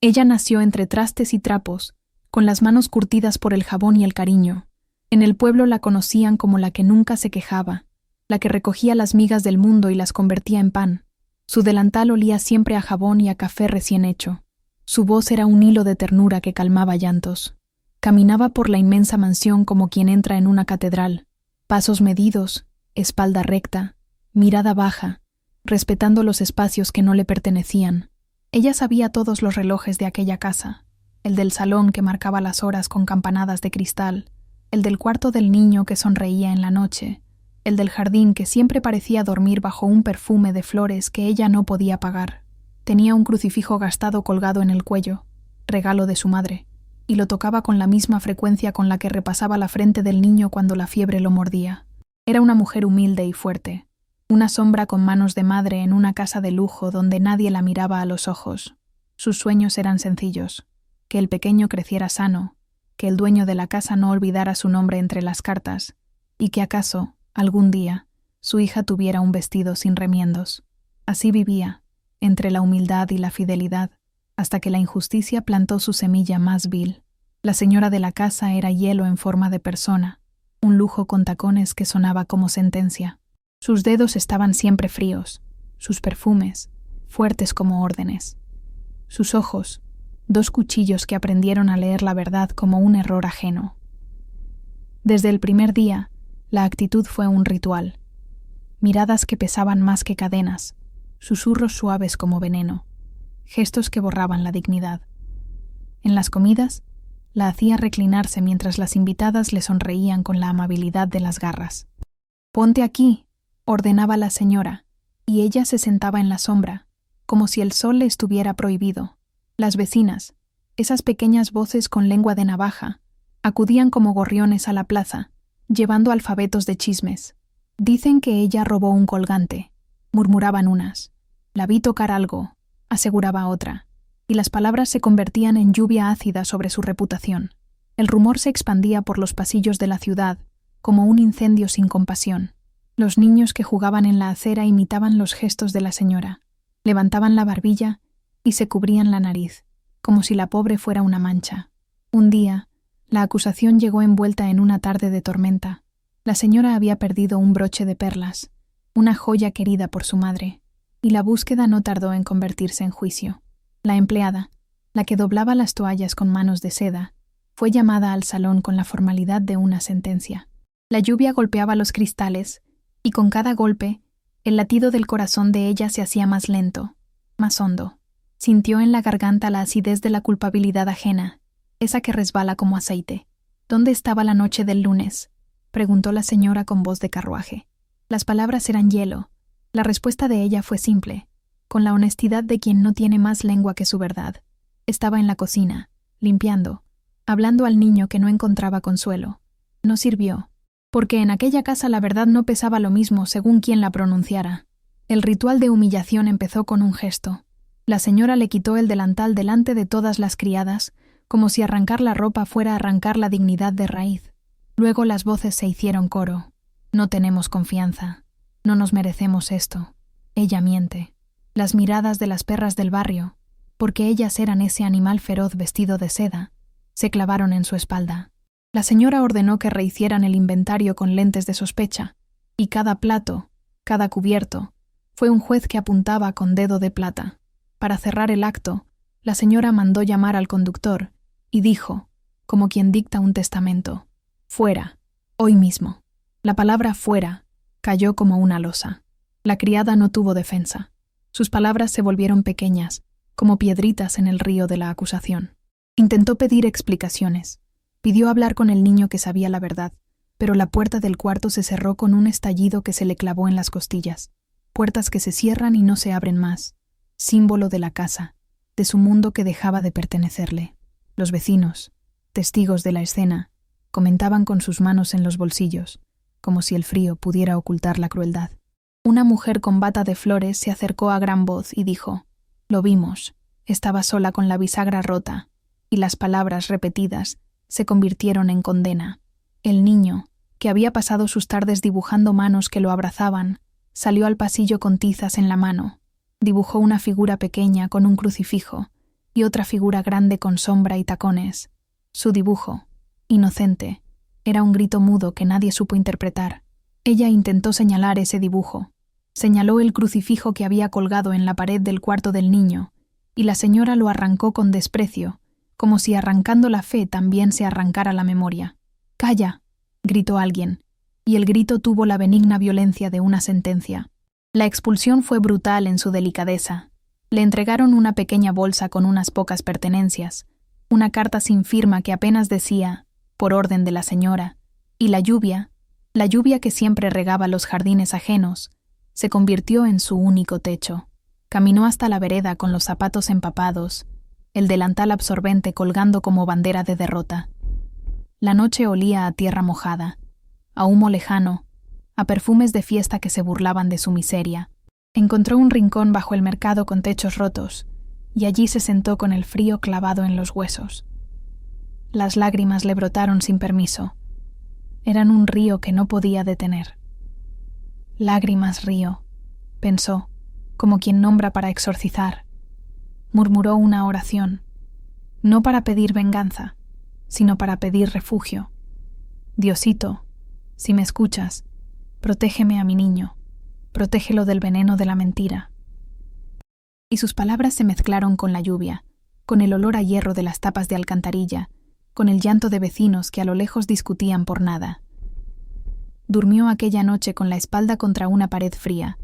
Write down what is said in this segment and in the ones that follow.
Ella nació entre trastes y trapos, con las manos curtidas por el jabón y el cariño. En el pueblo la conocían como la que nunca se quejaba, la que recogía las migas del mundo y las convertía en pan. Su delantal olía siempre a jabón y a café recién hecho. Su voz era un hilo de ternura que calmaba llantos. Caminaba por la inmensa mansión como quien entra en una catedral, pasos medidos, espalda recta, mirada baja, respetando los espacios que no le pertenecían. Ella sabía todos los relojes de aquella casa, el del salón que marcaba las horas con campanadas de cristal, el del cuarto del niño que sonreía en la noche, el del jardín que siempre parecía dormir bajo un perfume de flores que ella no podía pagar. Tenía un crucifijo gastado colgado en el cuello, regalo de su madre, y lo tocaba con la misma frecuencia con la que repasaba la frente del niño cuando la fiebre lo mordía. Era una mujer humilde y fuerte, una sombra con manos de madre en una casa de lujo donde nadie la miraba a los ojos. Sus sueños eran sencillos: que el pequeño creciera sano, que el dueño de la casa no olvidara su nombre entre las cartas, y que acaso, algún día, su hija tuviera un vestido sin remiendos. Así vivía, entre la humildad y la fidelidad, hasta que la injusticia plantó su semilla más vil. La señora de la casa era hielo en forma de persona, un lujo con tacones que sonaba como sentencia. Sus dedos estaban siempre fríos, sus perfumes, fuertes como órdenes. Sus ojos, dos cuchillos que aprendieron a leer la verdad como un error ajeno. Desde el primer día, la actitud fue un ritual. Miradas que pesaban más que cadenas, susurros suaves como veneno, gestos que borraban la dignidad. En las comidas, la hacía reclinarse mientras las invitadas le sonreían con la amabilidad de las garras. «Ponte aquí», ordenaba la señora, y ella se sentaba en la sombra, como si el sol le estuviera prohibido. Las vecinas, esas pequeñas voces con lengua de navaja, acudían como gorriones a la plaza, llevando alfabetos de chismes. «Dicen que ella robó un colgante», murmuraban unas. «La vi tocar algo», aseguraba otra, y las palabras se convertían en lluvia ácida sobre su reputación. El rumor se expandía por los pasillos de la ciudad, como un incendio sin compasión. Los niños que jugaban en la acera imitaban los gestos de la señora, levantaban la barbilla y se cubrían la nariz, como si la pobre fuera una mancha. Un día, la acusación llegó envuelta en una tarde de tormenta. La señora había perdido un broche de perlas, una joya querida por su madre, y la búsqueda no tardó en convertirse en juicio. La empleada, la que doblaba las toallas con manos de seda, fue llamada al salón con la formalidad de una sentencia. La lluvia golpeaba los cristales, y con cada golpe, el latido del corazón de ella se hacía más lento, más hondo. Sintió en la garganta la acidez de la culpabilidad ajena, esa que resbala como aceite. «¿Dónde estaba la noche del lunes?», preguntó la señora con voz de carruaje. Las palabras eran hielo. La respuesta de ella fue simple, con la honestidad de quien no tiene más lengua que su verdad. Estaba en la cocina, limpiando, hablando al niño que no encontraba consuelo. No sirvió, porque en aquella casa la verdad no pesaba lo mismo según quien la pronunciara. El ritual de humillación empezó con un gesto. La señora le quitó el delantal delante de todas las criadas, como si arrancar la ropa fuera arrancar la dignidad de raíz. Luego las voces se hicieron coro. «No tenemos confianza. No nos merecemos esto. Ella miente». Las miradas de las perras del barrio, porque ellas eran ese animal feroz vestido de seda, se clavaron en su espalda. La señora ordenó que rehicieran el inventario con lentes de sospecha, y cada plato, cada cubierto, fue un juez que apuntaba con dedo de plata. Para cerrar el acto, la señora mandó llamar al conductor y dijo, como quien dicta un testamento: «Fuera, hoy mismo». La palabra «fuera» cayó como una losa. La criada no tuvo defensa. Sus palabras se volvieron pequeñas, como piedritas en el río de la acusación. Intentó pedir explicaciones. Pidió hablar con el niño que sabía la verdad, pero la puerta del cuarto se cerró con un estallido que se le clavó en las costillas. Puertas que se cierran y no se abren más. Símbolo de la casa, de su mundo que dejaba de pertenecerle. Los vecinos, testigos de la escena, comentaban con sus manos en los bolsillos, como si el frío pudiera ocultar la crueldad. Una mujer con bata de flores se acercó a gran voz y dijo: «Lo vimos. Estaba sola con la bisagra rota», y las palabras repetidas se convirtieron en condena. El niño, que había pasado sus tardes dibujando manos que lo abrazaban, salió al pasillo con tizas en la mano. Dibujó una figura pequeña con un crucifijo, y otra figura grande con sombra y tacones. Su dibujo, inocente, era un grito mudo que nadie supo interpretar. Ella intentó señalar ese dibujo. Señaló el crucifijo que había colgado en la pared del cuarto del niño, y la señora lo arrancó con desprecio, como si arrancando la fe también se arrancara la memoria. «¡Calla!», gritó alguien, y el grito tuvo la benigna violencia de una sentencia. La expulsión fue brutal en su delicadeza. Le entregaron una pequeña bolsa con unas pocas pertenencias, una carta sin firma que apenas decía, por orden de la señora, y la lluvia que siempre regaba los jardines ajenos, se convirtió en su único techo. Caminó hasta la vereda con los zapatos empapados, el delantal absorbente colgando como bandera de derrota. La noche olía a tierra mojada, a humo lejano, a perfumes de fiesta que se burlaban de su miseria. Encontró un rincón bajo el mercado con techos rotos, y allí se sentó con el frío clavado en los huesos. Las lágrimas le brotaron sin permiso. Eran un río que no podía detener. «Lágrimas, río», pensó, como quien nombra para exorcizar. Murmuró una oración, no para pedir venganza, sino para pedir refugio. «Diosito, si me escuchas, protégeme a mi niño, protégelo del veneno de la mentira». Y sus palabras se mezclaron con la lluvia, con el olor a hierro de las tapas de alcantarilla, con el llanto de vecinos que a lo lejos discutían por nada. Durmió aquella noche con la espalda contra una pared fría,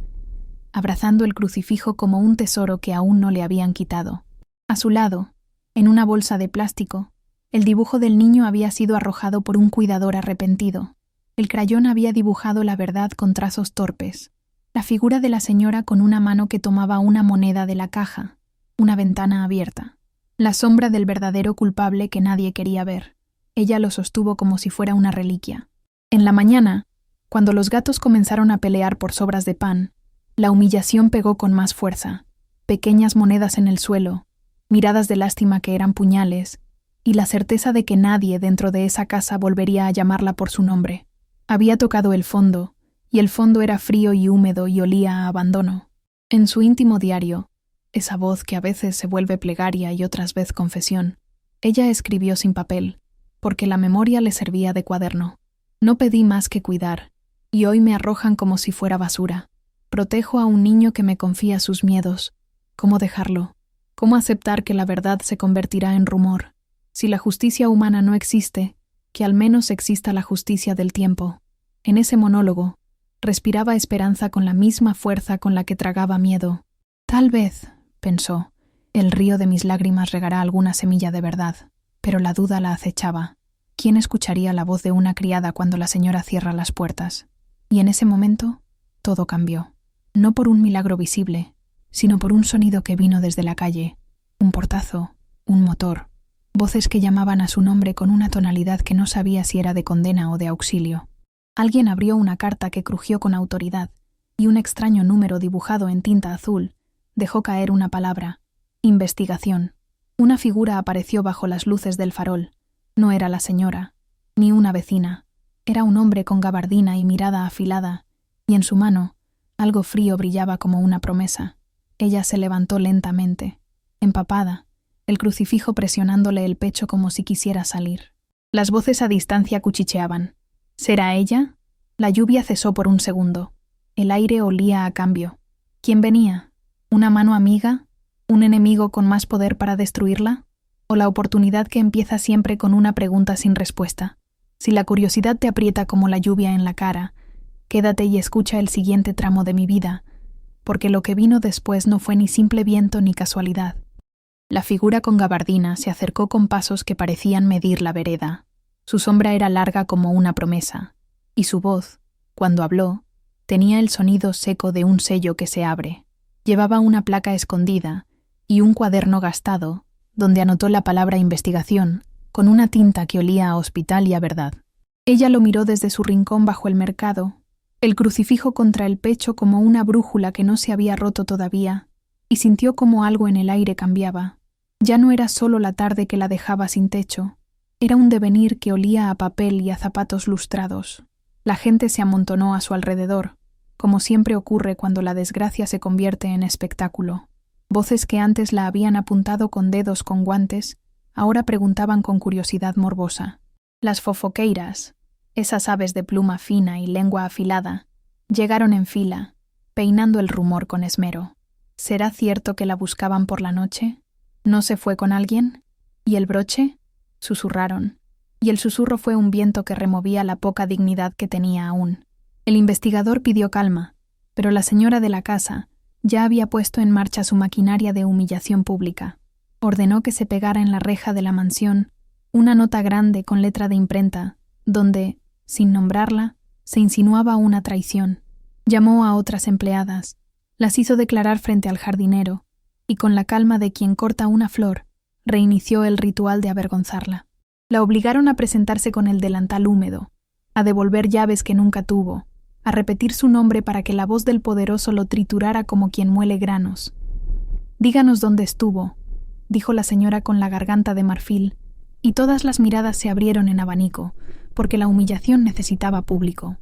abrazando el crucifijo como un tesoro que aún no le habían quitado. A su lado, en una bolsa de plástico, el dibujo del niño había sido arrojado por un cuidador arrepentido. El crayón había dibujado la verdad con trazos torpes. La figura de la señora con una mano que tomaba una moneda de la caja, una ventana abierta. La sombra del verdadero culpable que nadie quería ver. Ella lo sostuvo como si fuera una reliquia. En la mañana, cuando los gatos comenzaron a pelear por sobras de pan, la humillación pegó con más fuerza. Pequeñas monedas en el suelo, miradas de lástima que eran puñales, y la certeza de que nadie dentro de esa casa volvería a llamarla por su nombre. Había tocado el fondo, y el fondo era frío y húmedo y olía a abandono. En su íntimo diario, esa voz que a veces se vuelve plegaria y otras veces confesión, ella escribió sin papel, porque la memoria le servía de cuaderno. «No pedí más que cuidar, y hoy me arrojan como si fuera basura. Protejo a un niño que me confía sus miedos. ¿Cómo dejarlo? ¿Cómo aceptar que la verdad se convertirá en rumor? Si la justicia humana no existe, que al menos exista la justicia del tiempo». En ese monólogo, respiraba esperanza con la misma fuerza con la que tragaba miedo. «Tal vez», pensó, «el río de mis lágrimas regará alguna semilla de verdad». Pero la duda la acechaba. ¿Quién escucharía la voz de una criada cuando la señora cierra las puertas? Y en ese momento, todo cambió. No por un milagro visible, sino por un sonido que vino desde la calle. Un portazo, un motor, voces que llamaban a su nombre con una tonalidad que no sabía si era de condena o de auxilio. Alguien abrió una carta que crujió con autoridad, y un extraño número dibujado en tinta azul dejó caer una palabra: investigación. Una figura apareció bajo las luces del farol. No era la señora, ni una vecina. Era un hombre con gabardina y mirada afilada, y en su mano algo frío brillaba como una promesa. Ella se levantó lentamente, empapada, el crucifijo presionándole el pecho como si quisiera salir. Las voces a distancia cuchicheaban. ¿Será ella? La lluvia cesó por un segundo. El aire olía a cambio. ¿Quién venía? ¿Una mano amiga? ¿Un enemigo con más poder para destruirla? ¿O la oportunidad que empieza siempre con una pregunta sin respuesta? Si la curiosidad te aprieta como la lluvia en la cara, quédate y escucha el siguiente tramo de mi vida, porque lo que vino después no fue ni simple viento ni casualidad. La figura con gabardina se acercó con pasos que parecían medir la vereda. Su sombra era larga como una promesa, y su voz, cuando habló, tenía el sonido seco de un sello que se abre. Llevaba una placa escondida y un cuaderno gastado, donde anotó la palabra investigación, con una tinta que olía a hospital y a verdad. Ella lo miró desde su rincón bajo el mercado, el crucifijo contra el pecho como una brújula que no se había roto todavía, y sintió como algo en el aire cambiaba. Ya no era solo la tarde que la dejaba sin techo, era un devenir que olía a papel y a zapatos lustrados. La gente se amontonó a su alrededor, como siempre ocurre cuando la desgracia se convierte en espectáculo. Voces que antes la habían apuntado con dedos con guantes, ahora preguntaban con curiosidad morbosa. Las fofoqueiras, esas aves de pluma fina y lengua afilada, llegaron en fila, peinando el rumor con esmero. ¿Será cierto que la buscaban por la noche? ¿No se fue con alguien? ¿Y el broche? Susurraron, y el susurro fue un viento que removía la poca dignidad que tenía aún. El investigador pidió calma, pero la señora de la casa ya había puesto en marcha su maquinaria de humillación pública. Ordenó que se pegara en la reja de la mansión una nota grande con letra de imprenta, donde, sin nombrarla, se insinuaba una traición. Llamó a otras empleadas, las hizo declarar frente al jardinero, y con la calma de quien corta una flor, reinició el ritual de avergonzarla. La obligaron a presentarse con el delantal húmedo, a devolver llaves que nunca tuvo, a repetir su nombre para que la voz del poderoso lo triturara como quien muele granos. «Díganos dónde estuvo», dijo la señora con la garganta de marfil, y todas las miradas se abrieron en abanico, porque la humillación necesitaba público.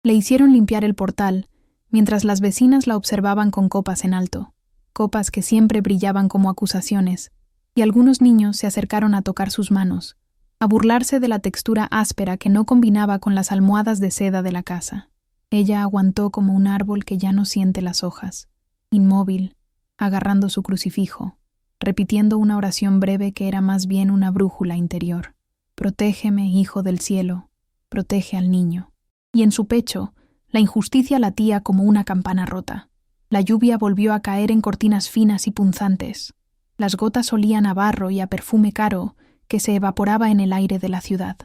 Le hicieron limpiar el portal, mientras las vecinas la observaban con copas en alto, copas que siempre brillaban como acusaciones, y algunos niños se acercaron a tocar sus manos, a burlarse de la textura áspera que no combinaba con las almohadas de seda de la casa. Ella aguantó como un árbol que ya no siente las hojas, inmóvil, agarrando su crucifijo, repitiendo una oración breve que era más bien una brújula interior. «Protégeme, Hijo del cielo, protege al niño». Y en su pecho, la injusticia latía como una campana rota. La lluvia volvió a caer en cortinas finas y punzantes. Las gotas olían a barro y a perfume caro que se evaporaba en el aire de la ciudad.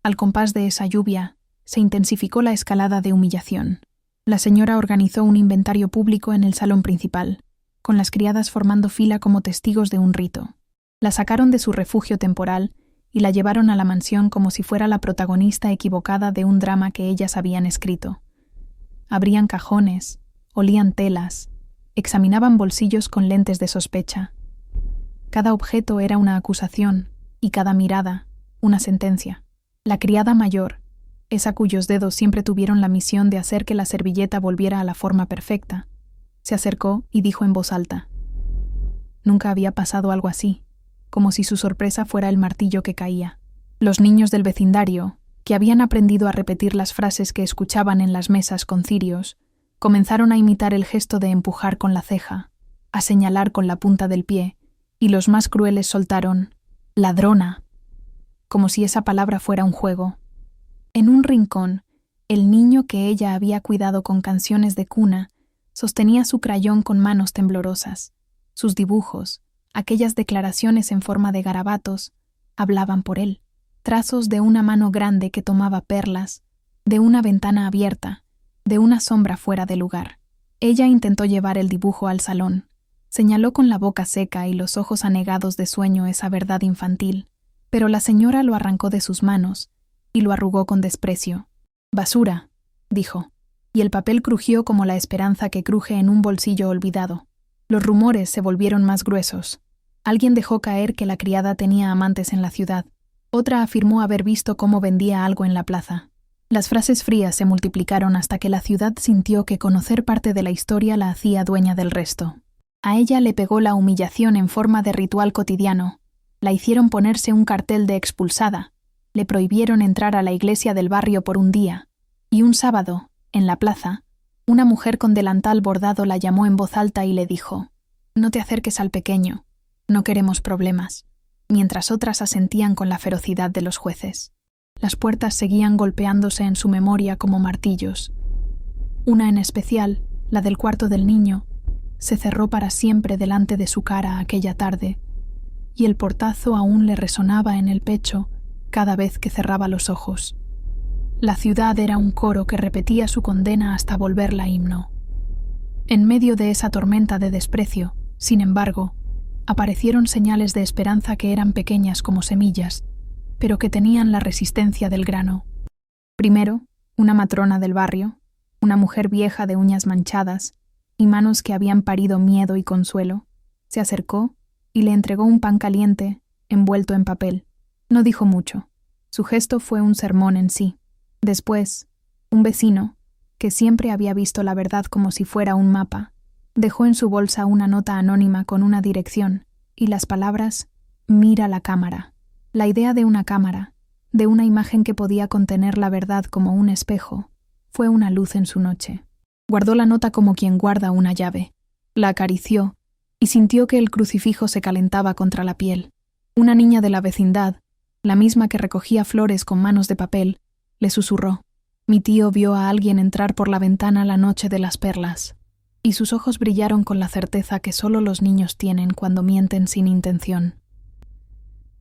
Al compás de esa lluvia, se intensificó la escalada de humillación. La señora organizó un inventario público en el salón principal, con las criadas formando fila como testigos de un rito. La sacaron de su refugio temporal y la llevaron a la mansión como si fuera la protagonista equivocada de un drama que ellas habían escrito. Abrían cajones, olían telas, examinaban bolsillos con lentes de sospecha. Cada objeto era una acusación y cada mirada, una sentencia. La criada mayor, esa cuyos dedos siempre tuvieron la misión de hacer que la servilleta volviera a la forma perfecta, se acercó y dijo en voz alta. Nunca había pasado algo así, como si su sorpresa fuera el martillo que caía. Los niños del vecindario, que habían aprendido a repetir las frases que escuchaban en las mesas con cirios, comenzaron a imitar el gesto de empujar con la ceja, a señalar con la punta del pie, y los más crueles soltaron «ladrona», como si esa palabra fuera un juego. En un rincón, el niño que ella había cuidado con canciones de cuna sostenía su crayón con manos temblorosas. Sus dibujos, aquellas declaraciones en forma de garabatos, hablaban por él. Trazos de una mano grande que tomaba perlas, de una ventana abierta, de una sombra fuera de lugar. Ella intentó llevar el dibujo al salón. Señaló con la boca seca y los ojos anegados de sueño esa verdad infantil, pero la señora lo arrancó de sus manos y lo arrugó con desprecio. «Basura», dijo, y el papel crujió como la esperanza que cruje en un bolsillo olvidado. Los rumores se volvieron más gruesos. Alguien dejó caer que la criada tenía amantes en la ciudad. Otra afirmó haber visto cómo vendía algo en la plaza. Las frases frías se multiplicaron hasta que la ciudad sintió que conocer parte de la historia la hacía dueña del resto. A ella le pegó la humillación en forma de ritual cotidiano. La hicieron ponerse un cartel de expulsada. Le prohibieron entrar a la iglesia del barrio por un día. Y un sábado, en la plaza, una mujer con delantal bordado la llamó en voz alta y le dijo: «No te acerques al pequeño. No queremos problemas», mientras otras asentían con la ferocidad de los jueces. Las puertas seguían golpeándose en su memoria como martillos. Una en especial, la del cuarto del niño, se cerró para siempre delante de su cara aquella tarde, y el portazo aún le resonaba en el pecho cada vez que cerraba los ojos. La ciudad era un coro que repetía su condena hasta volverla himno. En medio de esa tormenta de desprecio, sin embargo, aparecieron señales de esperanza que eran pequeñas como semillas, pero que tenían la resistencia del grano. Primero, una matrona del barrio, una mujer vieja de uñas manchadas y manos que habían parido miedo y consuelo, se acercó y le entregó un pan caliente envuelto en papel. No dijo mucho. Su gesto fue un sermón en sí. Después, un vecino, que siempre había visto la verdad como si fuera un mapa, Dejó en su bolsa una nota anónima con una dirección y las palabras «Mira la cámara». La idea de una cámara, de una imagen que podía contener la verdad como un espejo, fue una luz en su noche. Guardó la nota como quien guarda una llave. La acarició y sintió que el crucifijo se calentaba contra la piel. Una niña de la vecindad, la misma que recogía flores con manos de papel, le susurró: «Mi tío vio a alguien entrar por la ventana la noche de las perlas», y sus ojos brillaron con la certeza que solo los niños tienen cuando mienten sin intención.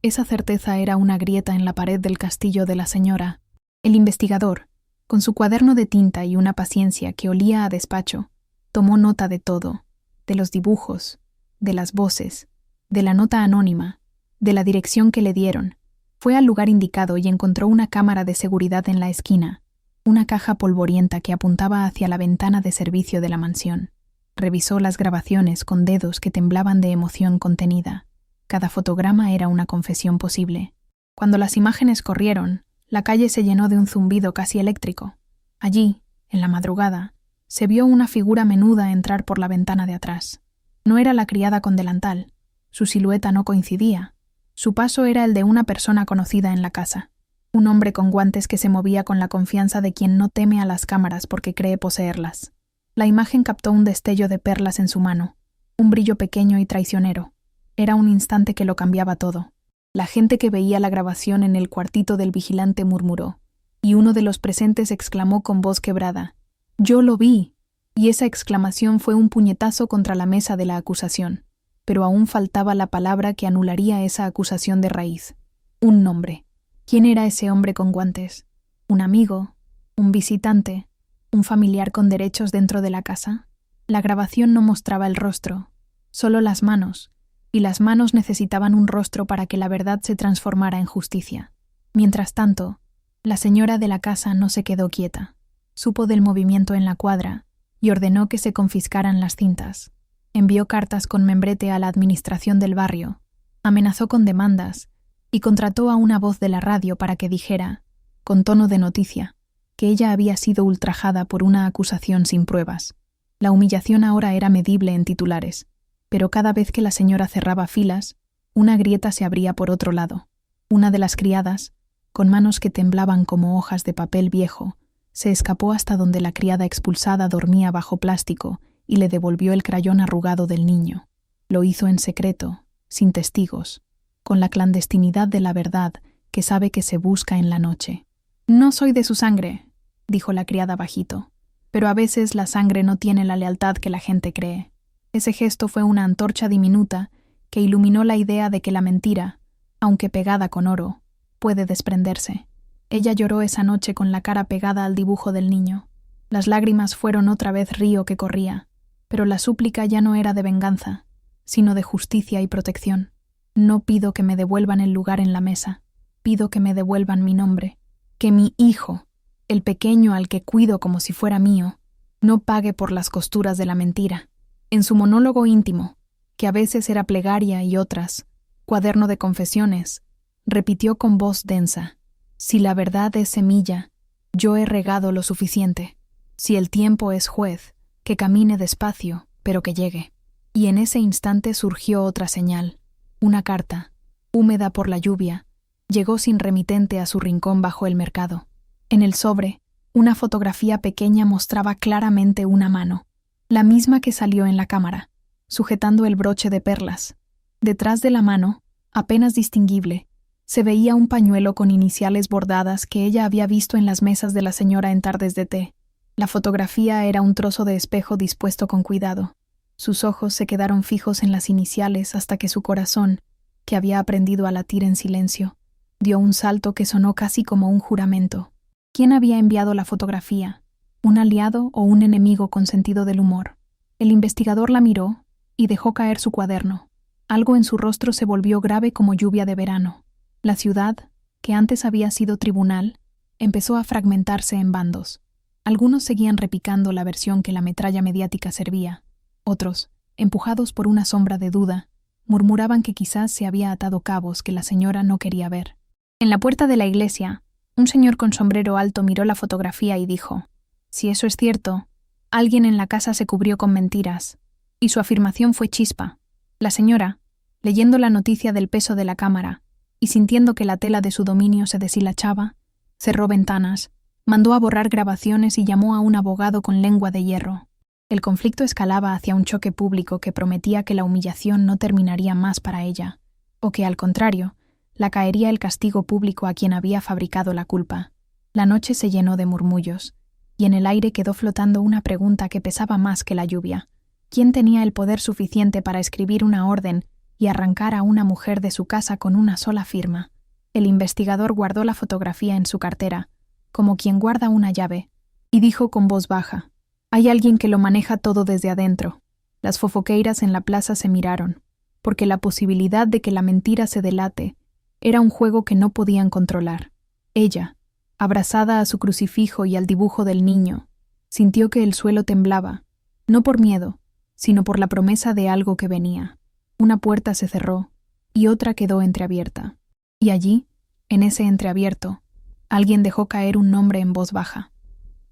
Esa certeza era una grieta en la pared del castillo de la señora. El investigador, con su cuaderno de tinta y una paciencia que olía a despacho, tomó nota de todo, de los dibujos, de las voces, de la nota anónima, de la dirección que le dieron. Fue al lugar indicado y encontró una cámara de seguridad en la esquina, una caja polvorienta que apuntaba hacia la ventana de servicio de la mansión. Revisó las grabaciones con dedos que temblaban de emoción contenida. Cada fotograma era una confesión posible. Cuando las imágenes corrieron, la calle se llenó de un zumbido casi eléctrico. Allí, en la madrugada, se vio una figura menuda entrar por la ventana de atrás. No era la criada con delantal. Su silueta no coincidía. Su paso era el de una persona conocida en la casa. Un hombre con guantes que se movía con la confianza de quien no teme a las cámaras porque cree poseerlas. La imagen captó un destello de perlas en su mano, un brillo pequeño y traicionero. Era un instante que lo cambiaba todo. La gente que veía la grabación en el cuartito del vigilante murmuró, y uno de los presentes exclamó con voz quebrada: «¡Yo lo vi!». Y esa exclamación fue un puñetazo contra la mesa de la acusación. Pero aún faltaba la palabra que anularía esa acusación de raíz. Un nombre. ¿Quién era ese hombre con guantes? ¿Un amigo? ¿Un visitante? ¿Un familiar con derechos dentro de la casa? La grabación no mostraba el rostro, solo las manos, y las manos necesitaban un rostro para que la verdad se transformara en justicia. Mientras tanto, la señora de la casa no se quedó quieta. Supo del movimiento en la cuadra y ordenó que se confiscaran las cintas. Envió cartas con membrete a la administración del barrio, amenazó con demandas y contrató a una voz de la radio para que dijera, con tono de noticia, que ella había sido ultrajada por una acusación sin pruebas. La humillación ahora era medible en titulares, pero cada vez que la señora cerraba filas, una grieta se abría por otro lado. Una de las criadas, con manos que temblaban como hojas de papel viejo, se escapó hasta donde la criada expulsada dormía bajo plástico y le devolvió el crayón arrugado del niño. Lo hizo en secreto, sin testigos, con la clandestinidad de la verdad que sabe que se busca en la noche. «No soy de su sangre», dijo la criada bajito, «pero a veces la sangre no tiene la lealtad que la gente cree». Ese gesto fue una antorcha diminuta que iluminó la idea de que la mentira, aunque pegada con oro, puede desprenderse. Ella lloró esa noche con la cara pegada al dibujo del niño. Las lágrimas fueron otra vez río que corría, pero la súplica ya no era de venganza, sino de justicia y protección. «No pido que me devuelvan el lugar en la mesa, pido que me devuelvan mi nombre, que mi hijo, el pequeño al que cuido como si fuera mío, no pague por las costuras de la mentira». En su monólogo íntimo, que a veces era plegaria y otras, cuaderno de confesiones, repitió con voz densa: «Si la verdad es semilla, yo he regado lo suficiente. Si el tiempo es juez, que camine despacio, pero que llegue». Y en ese instante surgió otra señal. Una carta, húmeda por la lluvia, llegó sin remitente a su rincón bajo el mercado. En el sobre, una fotografía pequeña mostraba claramente una mano, la misma que salió en la cámara, sujetando el broche de perlas. Detrás de la mano, apenas distinguible, se veía un pañuelo con iniciales bordadas que ella había visto en las mesas de la señora en tardes de té. La fotografía era un trozo de espejo dispuesto con cuidado. Sus ojos se quedaron fijos en las iniciales hasta que su corazón, que había aprendido a latir en silencio, dio un salto que sonó casi como un juramento. ¿Quién había enviado la fotografía? ¿Un aliado o un enemigo con sentido del humor? El investigador la miró y dejó caer su cuaderno. Algo en su rostro se volvió grave como lluvia de verano. La ciudad, que antes había sido tribunal, empezó a fragmentarse en bandos. Algunos seguían repicando la versión que la metralla mediática servía. Otros, empujados por una sombra de duda, murmuraban que quizás se había atado cabos que la señora no quería ver. En la puerta de la iglesia, un señor con sombrero alto miró la fotografía y dijo: «Si eso es cierto, alguien en la casa se cubrió con mentiras. Y su afirmación fue chispa. La señora, leyendo la noticia del peso de la cámara y sintiendo que la tela de su dominio se deshilachaba, cerró ventanas, mandó a borrar grabaciones y llamó a un abogado con lengua de hierro. El conflicto escalaba hacia un choque público que prometía que la humillación no terminaría más para ella, o que, al contrario, la caería el castigo público a quien había fabricado la culpa. La noche se llenó de murmullos, y en el aire quedó flotando una pregunta que pesaba más que la lluvia. ¿Quién tenía el poder suficiente para escribir una orden y arrancar a una mujer de su casa con una sola firma? El investigador guardó la fotografía en su cartera, como quien guarda una llave, y dijo con voz baja: «Hay alguien que lo maneja todo desde adentro». Las fofoqueiras en la plaza se miraron, porque la posibilidad de que la mentira se delate era un juego que no podían controlar. Ella, abrazada a su crucifijo y al dibujo del niño, sintió que el suelo temblaba, no por miedo, sino por la promesa de algo que venía. Una puerta se cerró y otra quedó entreabierta. Y allí, en ese entreabierto, alguien dejó caer un nombre en voz baja.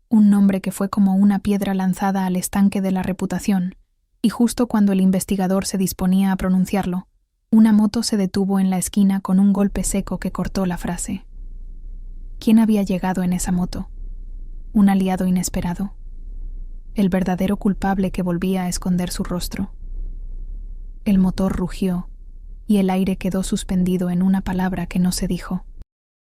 Un nombre que fue como una piedra lanzada al estanque de la reputación, y justo cuando el investigador se disponía a pronunciarlo, una moto se detuvo en la esquina con un golpe seco que cortó la frase. ¿Quién había llegado en esa moto? ¿Un aliado inesperado? ¿El verdadero culpable que volvía a esconder su rostro? El motor rugió, y el aire quedó suspendido en una palabra que no se dijo.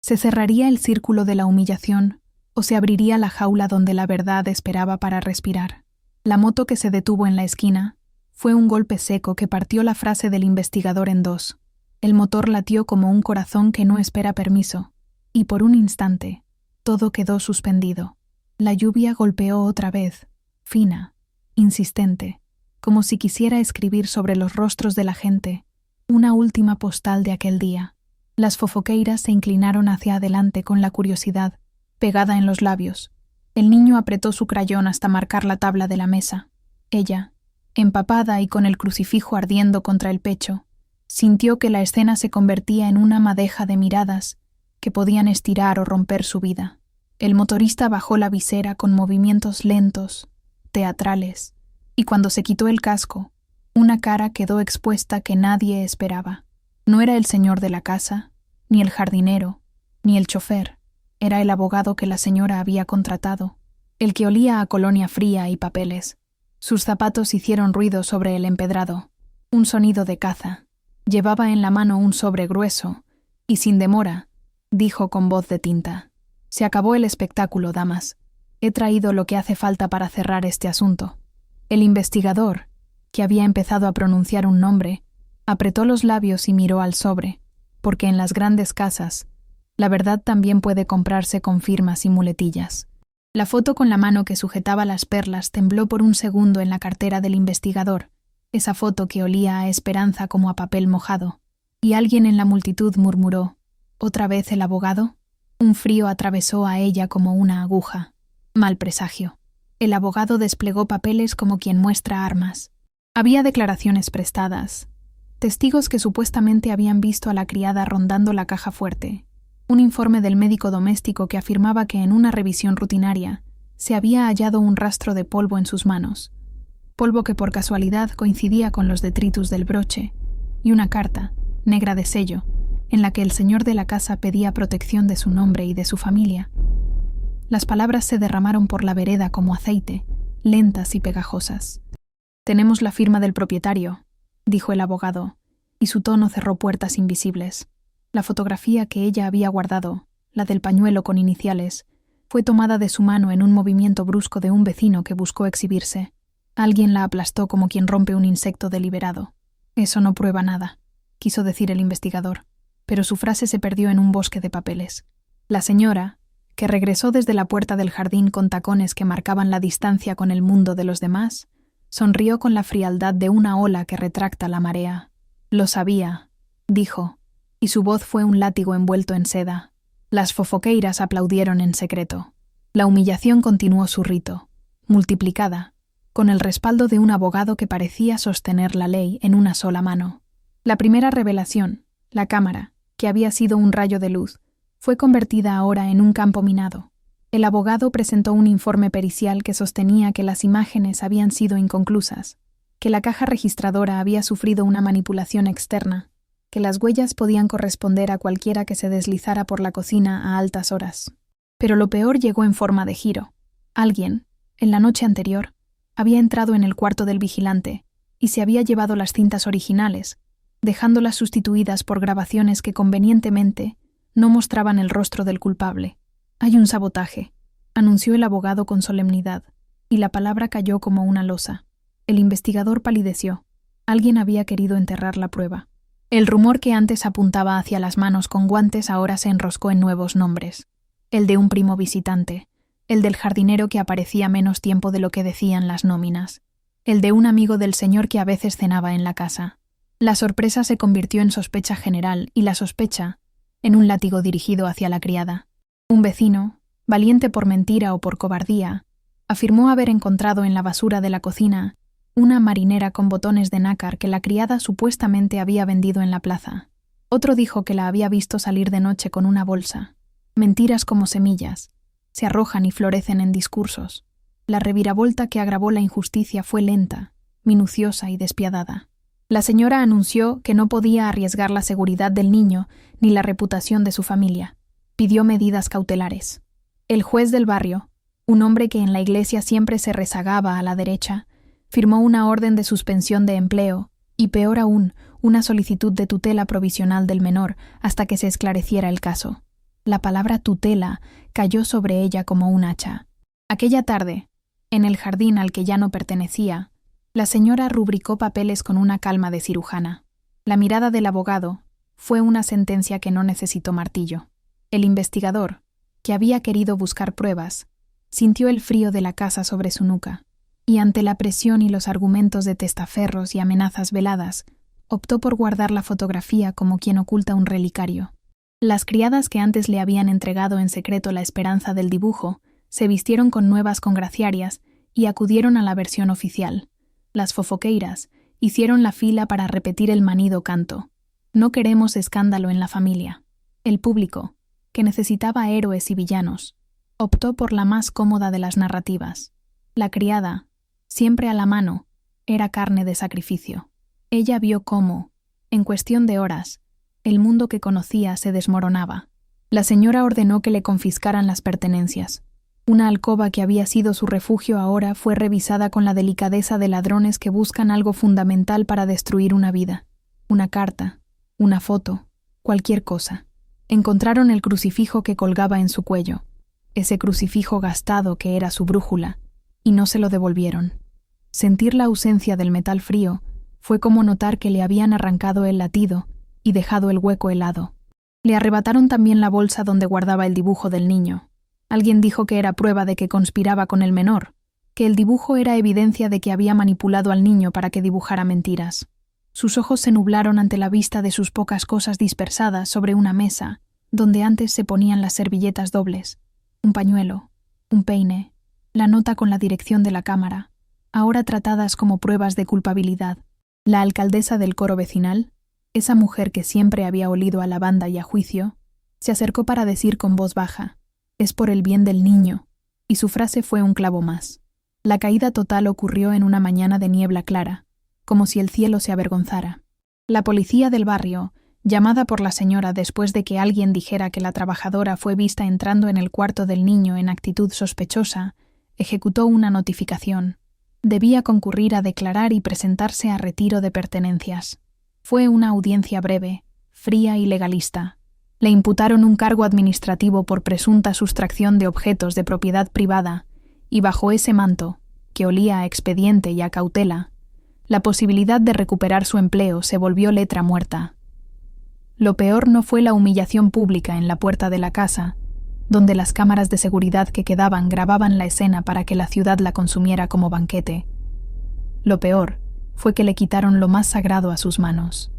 ¿Se cerraría el círculo de la humillación o se abriría la jaula donde la verdad esperaba para respirar? La moto que se detuvo en la esquina fue un golpe seco que partió la frase del investigador en dos. El motor latió como un corazón que no espera permiso, y por un instante, todo quedó suspendido. La lluvia golpeó otra vez, fina, insistente, como si quisiera escribir sobre los rostros de la gente una última postal de aquel día. Las fofoqueiras se inclinaron hacia adelante con la curiosidad pegada en los labios. El niño apretó su crayón hasta marcar la tabla de la mesa. Ella, empapada y con el crucifijo ardiendo contra el pecho, sintió que la escena se convertía en una madeja de miradas que podían estirar o romper su vida. El motorista bajó la visera con movimientos lentos, teatrales, y cuando se quitó el casco, una cara quedó expuesta que nadie esperaba. No era el señor de la casa, ni el jardinero, ni el chofer. Era el abogado que la señora había contratado, el que olía a colonia fría y papeles. Sus zapatos hicieron ruido sobre el empedrado, un sonido de caza. Llevaba en la mano un sobre grueso, y sin demora, dijo con voz de tinta: «Se acabó el espectáculo, damas. He traído lo que hace falta para cerrar este asunto». El investigador, que había empezado a pronunciar un nombre, apretó los labios y miró al sobre, porque en las grandes casas, la verdad también puede comprarse con firmas y muletillas. La foto con la mano que sujetaba las perlas tembló por un segundo en la cartera del investigador, esa foto que olía a esperanza como a papel mojado, y alguien en la multitud murmuró: «¿Otra vez el abogado?». Un frío atravesó a ella como una aguja. Mal presagio. El abogado desplegó papeles como quien muestra armas. Había declaraciones prestadas, testigos que supuestamente habían visto a la criada rondando la caja fuerte, un informe del médico doméstico que afirmaba que en una revisión rutinaria se había hallado un rastro de polvo en sus manos, polvo que por casualidad coincidía con los detritus del broche, y una carta, negra de sello, en la que el señor de la casa pedía protección de su nombre y de su familia. Las palabras se derramaron por la vereda como aceite, lentas y pegajosas. «Tenemos la firma del propietario», dijo el abogado, y su tono cerró puertas invisibles. La fotografía que ella había guardado, la del pañuelo con iniciales, fue tomada de su mano en un movimiento brusco de un vecino que buscó exhibirse. Alguien la aplastó como quien rompe un insecto deliberado. «Eso no prueba nada», quiso decir el investigador, pero su frase se perdió en un bosque de papeles. La señora, que regresó desde la puerta del jardín con tacones que marcaban la distancia con el mundo de los demás, sonrió con la frialdad de una ola que retracta la marea. «Lo sabía», dijo, y su voz fue un látigo envuelto en seda. Las fofoqueiras aplaudieron en secreto. La humillación continuó su rito, multiplicada, con el respaldo de un abogado que parecía sostener la ley en una sola mano. La primera revelación, la cámara, que había sido un rayo de luz, fue convertida ahora en un campo minado. El abogado presentó un informe pericial que sostenía que las imágenes habían sido inconclusas, que la caja registradora había sufrido una manipulación externa, que las huellas podían corresponder a cualquiera que se deslizara por la cocina a altas horas. Pero lo peor llegó en forma de giro. Alguien, en la noche anterior, había entrado en el cuarto del vigilante y se había llevado las cintas originales, dejándolas sustituidas por grabaciones que convenientemente no mostraban el rostro del culpable. «Hay un sabotaje», anunció el abogado con solemnidad, y la palabra cayó como una losa. El investigador palideció. Alguien había querido enterrar la prueba. El rumor que antes apuntaba hacia las manos con guantes ahora se enroscó en nuevos nombres. El de un primo visitante, el del jardinero que aparecía menos tiempo de lo que decían las nóminas, el de un amigo del señor que a veces cenaba en la casa. La sorpresa se convirtió en sospecha general y la sospecha en un látigo dirigido hacia la criada. Un vecino, valiente por mentira o por cobardía, afirmó haber encontrado en la basura de la cocina una marinera con botones de nácar que la criada supuestamente había vendido en la plaza. Otro dijo que la había visto salir de noche con una bolsa. Mentiras como semillas, se arrojan y florecen en discursos. La reviravolta que agravó la injusticia fue lenta, minuciosa y despiadada. La señora anunció que no podía arriesgar la seguridad del niño ni la reputación de su familia. Pidió medidas cautelares. El juez del barrio, un hombre que en la iglesia siempre se rezagaba a la derecha, firmó una orden de suspensión de empleo y, peor aún, una solicitud de tutela provisional del menor hasta que se esclareciera el caso. La palabra tutela cayó sobre ella como un hacha. Aquella tarde, en el jardín al que ya no pertenecía, la señora rubricó papeles con una calma de cirujana. La mirada del abogado fue una sentencia que no necesitó martillo. El investigador, que había querido buscar pruebas, sintió el frío de la casa sobre su nuca, y ante la presión y los argumentos de testaferros y amenazas veladas, optó por guardar la fotografía como quien oculta un relicario. Las criadas que antes le habían entregado en secreto la esperanza del dibujo se vistieron con nuevas congraciarias y acudieron a la versión oficial. Las fofoqueiras hicieron la fila para repetir el manido canto. No queremos escándalo en la familia. El público, que necesitaba héroes y villanos, optó por la más cómoda de las narrativas. La criada, siempre a la mano, era carne de sacrificio. Ella vio cómo, en cuestión de horas, el mundo que conocía se desmoronaba. La señora ordenó que le confiscaran las pertenencias. Una alcoba que había sido su refugio ahora fue revisada con la delicadeza de ladrones que buscan algo fundamental para destruir una vida. Una carta, una foto, cualquier cosa. Encontraron el crucifijo que colgaba en su cuello, ese crucifijo gastado que era su brújula, y no se lo devolvieron. Sentir la ausencia del metal frío fue como notar que le habían arrancado el latido y dejado el hueco helado. Le arrebataron también la bolsa donde guardaba el dibujo del niño. Alguien dijo que era prueba de que conspiraba con el menor, que el dibujo era evidencia de que había manipulado al niño para que dibujara mentiras. Sus ojos se nublaron ante la vista de sus pocas cosas dispersadas sobre una mesa, donde antes se ponían las servilletas dobles, un pañuelo, un peine, la nota con la dirección de la cámara, ahora tratadas como pruebas de culpabilidad. La alcaldesa del coro vecinal, esa mujer que siempre había olido a lavanda y a juicio, se acercó para decir con voz baja: «Es por el bien del niño», y su frase fue un clavo más. La caída total ocurrió en una mañana de niebla clara, como si el cielo se avergonzara. La policía del barrio, llamada por la señora después de que alguien dijera que la trabajadora fue vista entrando en el cuarto del niño en actitud sospechosa, ejecutó una notificación. Debía concurrir a declarar y presentarse a retiro de pertenencias. Fue una audiencia breve, fría y legalista. Le imputaron un cargo administrativo por presunta sustracción de objetos de propiedad privada, y bajo ese manto, que olía a expediente y a cautela, la posibilidad de recuperar su empleo se volvió letra muerta. Lo peor no fue la humillación pública en la puerta de la casa, donde las cámaras de seguridad que quedaban grababan la escena para que la ciudad la consumiera como banquete. Lo peor fue que le quitaron lo más sagrado a sus manos: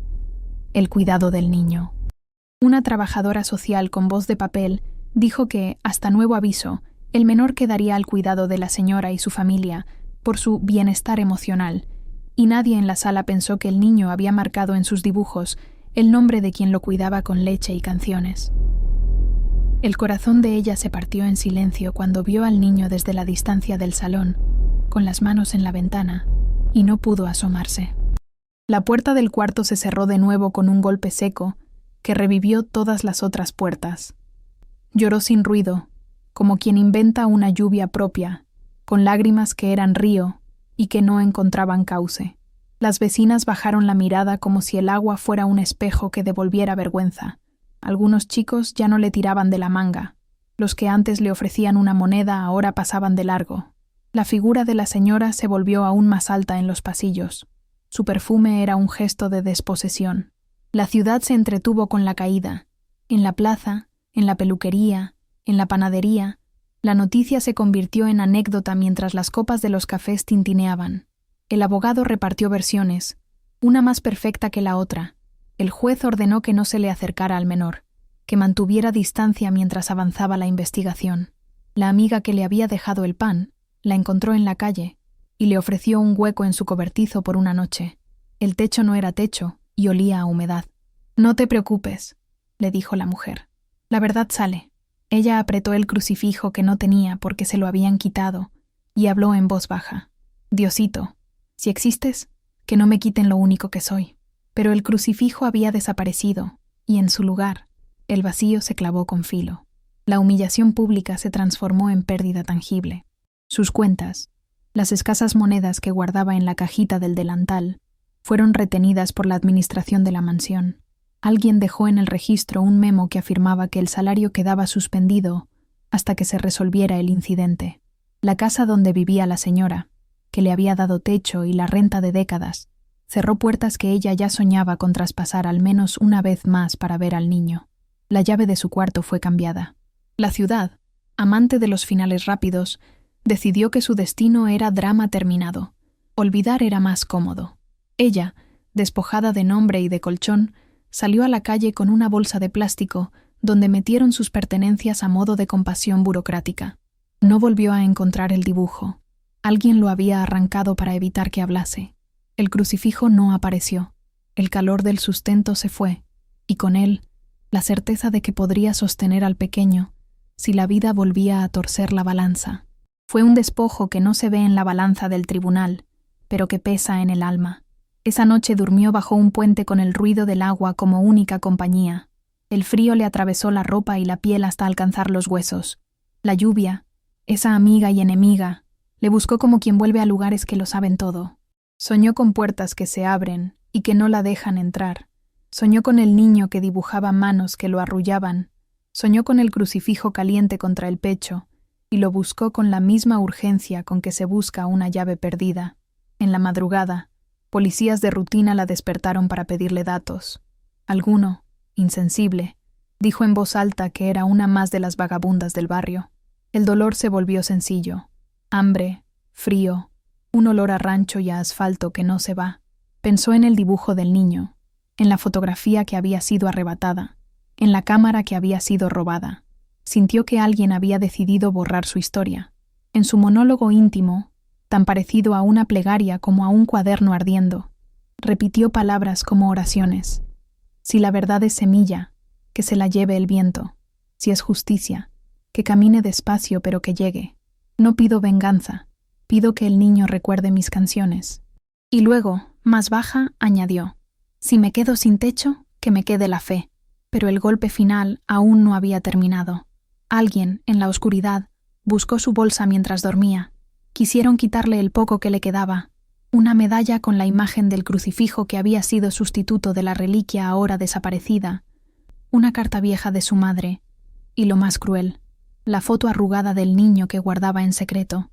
el cuidado del niño. Una trabajadora social con voz de papel dijo que, hasta nuevo aviso, el menor quedaría al cuidado de la señora y su familia por su bienestar emocional, y nadie en la sala pensó que el niño había marcado en sus dibujos el nombre de quien lo cuidaba con leche y canciones. El corazón de ella se partió en silencio cuando vio al niño desde la distancia del salón, con las manos en la ventana, y no pudo asomarse. La puerta del cuarto se cerró de nuevo con un golpe seco que revivió todas las otras puertas. Lloró sin ruido, como quien inventa una lluvia propia, con lágrimas que eran río y que no encontraban cauce. Las vecinas bajaron la mirada como si el agua fuera un espejo que devolviera vergüenza. Algunos chicos ya no le tiraban de la manga. Los que antes le ofrecían una moneda ahora pasaban de largo. La figura de la señora se volvió aún más alta en los pasillos. Su perfume era un gesto de desposesión. La ciudad se entretuvo con la caída. En la plaza, en la peluquería, en la panadería, la noticia se convirtió en anécdota mientras las copas de los cafés tintineaban. El abogado repartió versiones, una más perfecta que la otra. El juez ordenó que no se le acercara al menor, que mantuviera distancia mientras avanzaba la investigación. La amiga que le había dejado el pan la encontró en la calle y le ofreció un hueco en su cobertizo por una noche. El techo no era techo y olía a humedad. «No te preocupes», le dijo la mujer. «La verdad sale». Ella apretó el crucifijo que no tenía porque se lo habían quitado y habló en voz baja. «Diosito, si existes, que no me quiten lo único que soy». Pero el crucifijo había desaparecido y en su lugar el vacío se clavó con filo. La humillación pública se transformó en pérdida tangible. Sus cuentas, las escasas monedas que guardaba en la cajita del delantal, fueron retenidas por la administración de la mansión. Alguien dejó en el registro un memo que afirmaba que el salario quedaba suspendido hasta que se resolviera el incidente. La casa donde vivía la señora, que le había dado techo y la renta de décadas, cerró puertas que ella ya soñaba con traspasar al menos una vez más para ver al niño. La llave de su cuarto fue cambiada. La ciudad, amante de los finales rápidos, decidió que su destino era drama terminado. Olvidar era más cómodo. Ella, despojada de nombre y de colchón, salió a la calle con una bolsa de plástico donde metieron sus pertenencias a modo de compasión burocrática. No volvió a encontrar el dibujo. Alguien lo había arrancado para evitar que hablase. El crucifijo no apareció. El calor del sustento se fue, y con él, la certeza de que podría sostener al pequeño si la vida volvía a torcer la balanza. Fue un despojo que no se ve en la balanza del tribunal, pero que pesa en el alma. Esa noche durmió bajo un puente con el ruido del agua como única compañía. El frío le atravesó la ropa y la piel hasta alcanzar los huesos. La lluvia, esa amiga y enemiga, le buscó como quien vuelve a lugares que lo saben todo. Soñó con puertas que se abren y que no la dejan entrar. Soñó con el niño que dibujaba manos que lo arrullaban. Soñó con el crucifijo caliente contra el pecho y lo buscó con la misma urgencia con que se busca una llave perdida. En la madrugada, policías de rutina la despertaron para pedirle datos. Alguno, insensible, dijo en voz alta que era una más de las vagabundas del barrio. El dolor se volvió sencillo. Hambre, frío, un olor a rancho y a asfalto que no se va. Pensó en el dibujo del niño, en la fotografía que había sido arrebatada, en la cámara que había sido robada. Sintió que alguien había decidido borrar su historia. En su monólogo íntimo, tan parecido a una plegaria como a un cuaderno ardiendo, repitió palabras como oraciones. Si la verdad es semilla, que se la lleve el viento. Si es justicia, que camine despacio pero que llegue. No pido venganza, pido que el niño recuerde mis canciones. Y luego, más baja, añadió, si me quedo sin techo, que me quede la fe. Pero el golpe final aún no había terminado. Alguien, en la oscuridad, buscó su bolsa mientras dormía. Quisieron quitarle el poco que le quedaba, una medalla con la imagen del crucifijo que había sido sustituto de la reliquia ahora desaparecida, una carta vieja de su madre, y lo más cruel, la foto arrugada del niño que guardaba en secreto.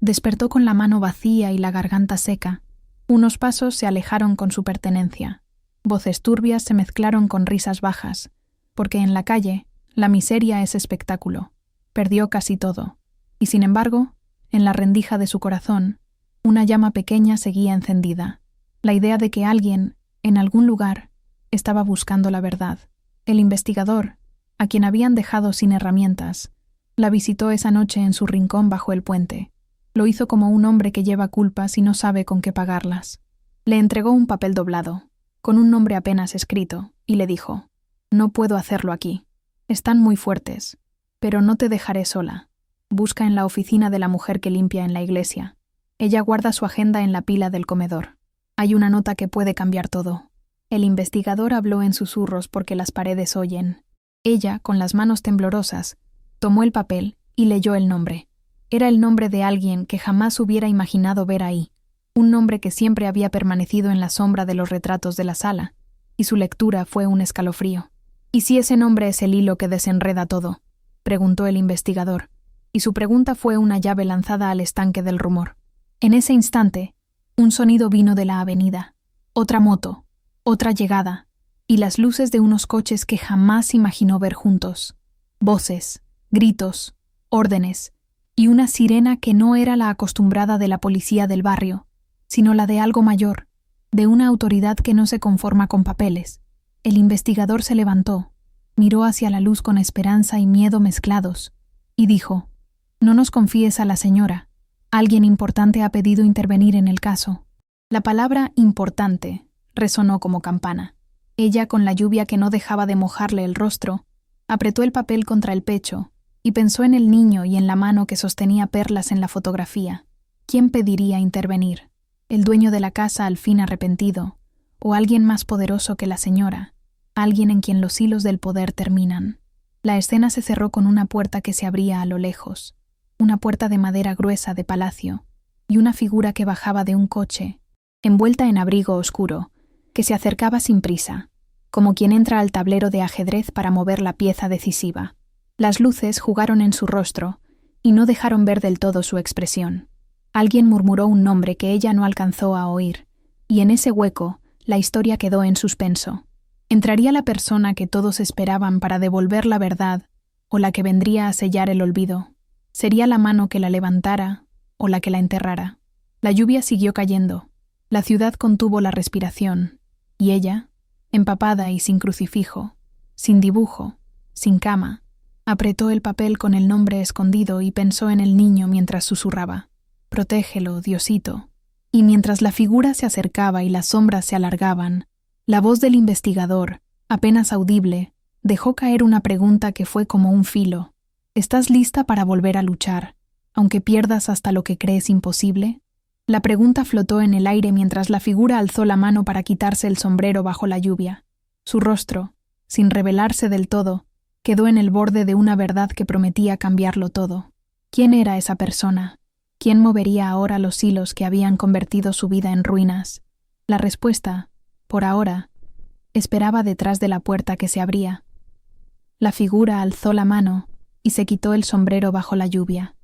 Despertó con la mano vacía y la garganta seca. Unos pasos se alejaron con su pertenencia. Voces turbias se mezclaron con risas bajas, porque en la calle la miseria es espectáculo. Perdió casi todo, y sin embargo, en la rendija de su corazón, una llama pequeña seguía encendida. La idea de que alguien, en algún lugar, estaba buscando la verdad. El investigador, a quien habían dejado sin herramientas, la visitó esa noche en su rincón bajo el puente. Lo hizo como un hombre que lleva culpas y no sabe con qué pagarlas. Le entregó un papel doblado, con un nombre apenas escrito, y le dijo, «No puedo hacerlo aquí. Están muy fuertes, pero no te dejaré sola. Busca en la oficina de la mujer que limpia en la iglesia. Ella guarda su agenda en la pila del comedor. Hay una nota que puede cambiar todo. El investigador habló en susurros porque las paredes oyen. Ella, con las manos temblorosas, tomó el papel y leyó el nombre. Era el nombre de alguien que jamás hubiera imaginado ver ahí, un nombre que siempre había permanecido en la sombra de los retratos de la sala, y su lectura fue un escalofrío. ¿Y si ese nombre es el hilo que desenreda todo?, preguntó el investigador, y su pregunta fue una llave lanzada al estanque del rumor. En ese instante, un sonido vino de la avenida, otra moto, otra llegada, y las luces de unos coches que jamás imaginó ver juntos. Voces, gritos, órdenes, y una sirena que no era la acostumbrada de la policía del barrio, sino la de algo mayor, de una autoridad que no se conforma con papeles. El investigador se levantó, miró hacia la luz con esperanza y miedo mezclados, y dijo: «No nos confíes a la señora. Alguien importante ha pedido intervenir en el caso». La palabra «importante» resonó como campana. Ella, con la lluvia que no dejaba de mojarle el rostro, apretó el papel contra el pecho y pensó en el niño y en la mano que sostenía perlas en la fotografía. ¿Quién pediría intervenir? ¿El dueño de la casa al fin arrepentido? ¿O alguien más poderoso que la señora? Alguien en quien los hilos del poder terminan. La escena se cerró con una puerta que se abría a lo lejos, una puerta de madera gruesa de palacio, y una figura que bajaba de un coche, envuelta en abrigo oscuro, que se acercaba sin prisa, como quien entra al tablero de ajedrez para mover la pieza decisiva. Las luces jugaron en su rostro y no dejaron ver del todo su expresión. Alguien murmuró un nombre que ella no alcanzó a oír, y en ese hueco la historia quedó en suspenso. ¿Entraría la persona que todos esperaban para devolver la verdad, o la que vendría a sellar el olvido? ¿Sería la mano que la levantara o la que la enterrara? La lluvia siguió cayendo. La ciudad contuvo la respiración, y ella, empapada y sin crucifijo, sin dibujo, sin cama, apretó el papel con el nombre escondido y pensó en el niño mientras susurraba: «Protégelo, Diosito». Y mientras la figura se acercaba y las sombras se alargaban, la voz del investigador, apenas audible, dejó caer una pregunta que fue como un filo. ¿Estás lista para volver a luchar, aunque pierdas hasta lo que crees imposible? La pregunta flotó en el aire mientras la figura alzó la mano para quitarse el sombrero bajo la lluvia. Su rostro, sin revelarse del todo, quedó en el borde de una verdad que prometía cambiarlo todo. ¿Quién era esa persona? ¿Quién movería ahora los hilos que habían convertido su vida en ruinas? La respuesta, por ahora, esperaba detrás de la puerta que se abría. La figura alzó la mano y se quitó el sombrero bajo la lluvia.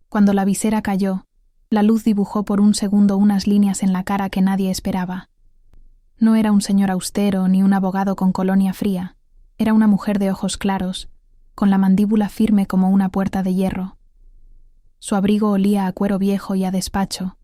Cuando la visera cayó, la luz dibujó por un segundo unas líneas en la cara que nadie esperaba. No era un señor austero ni un abogado con colonia fría. Era una mujer de ojos claros, con la mandíbula firme como una puerta de hierro. Su abrigo olía a cuero viejo y a despacho,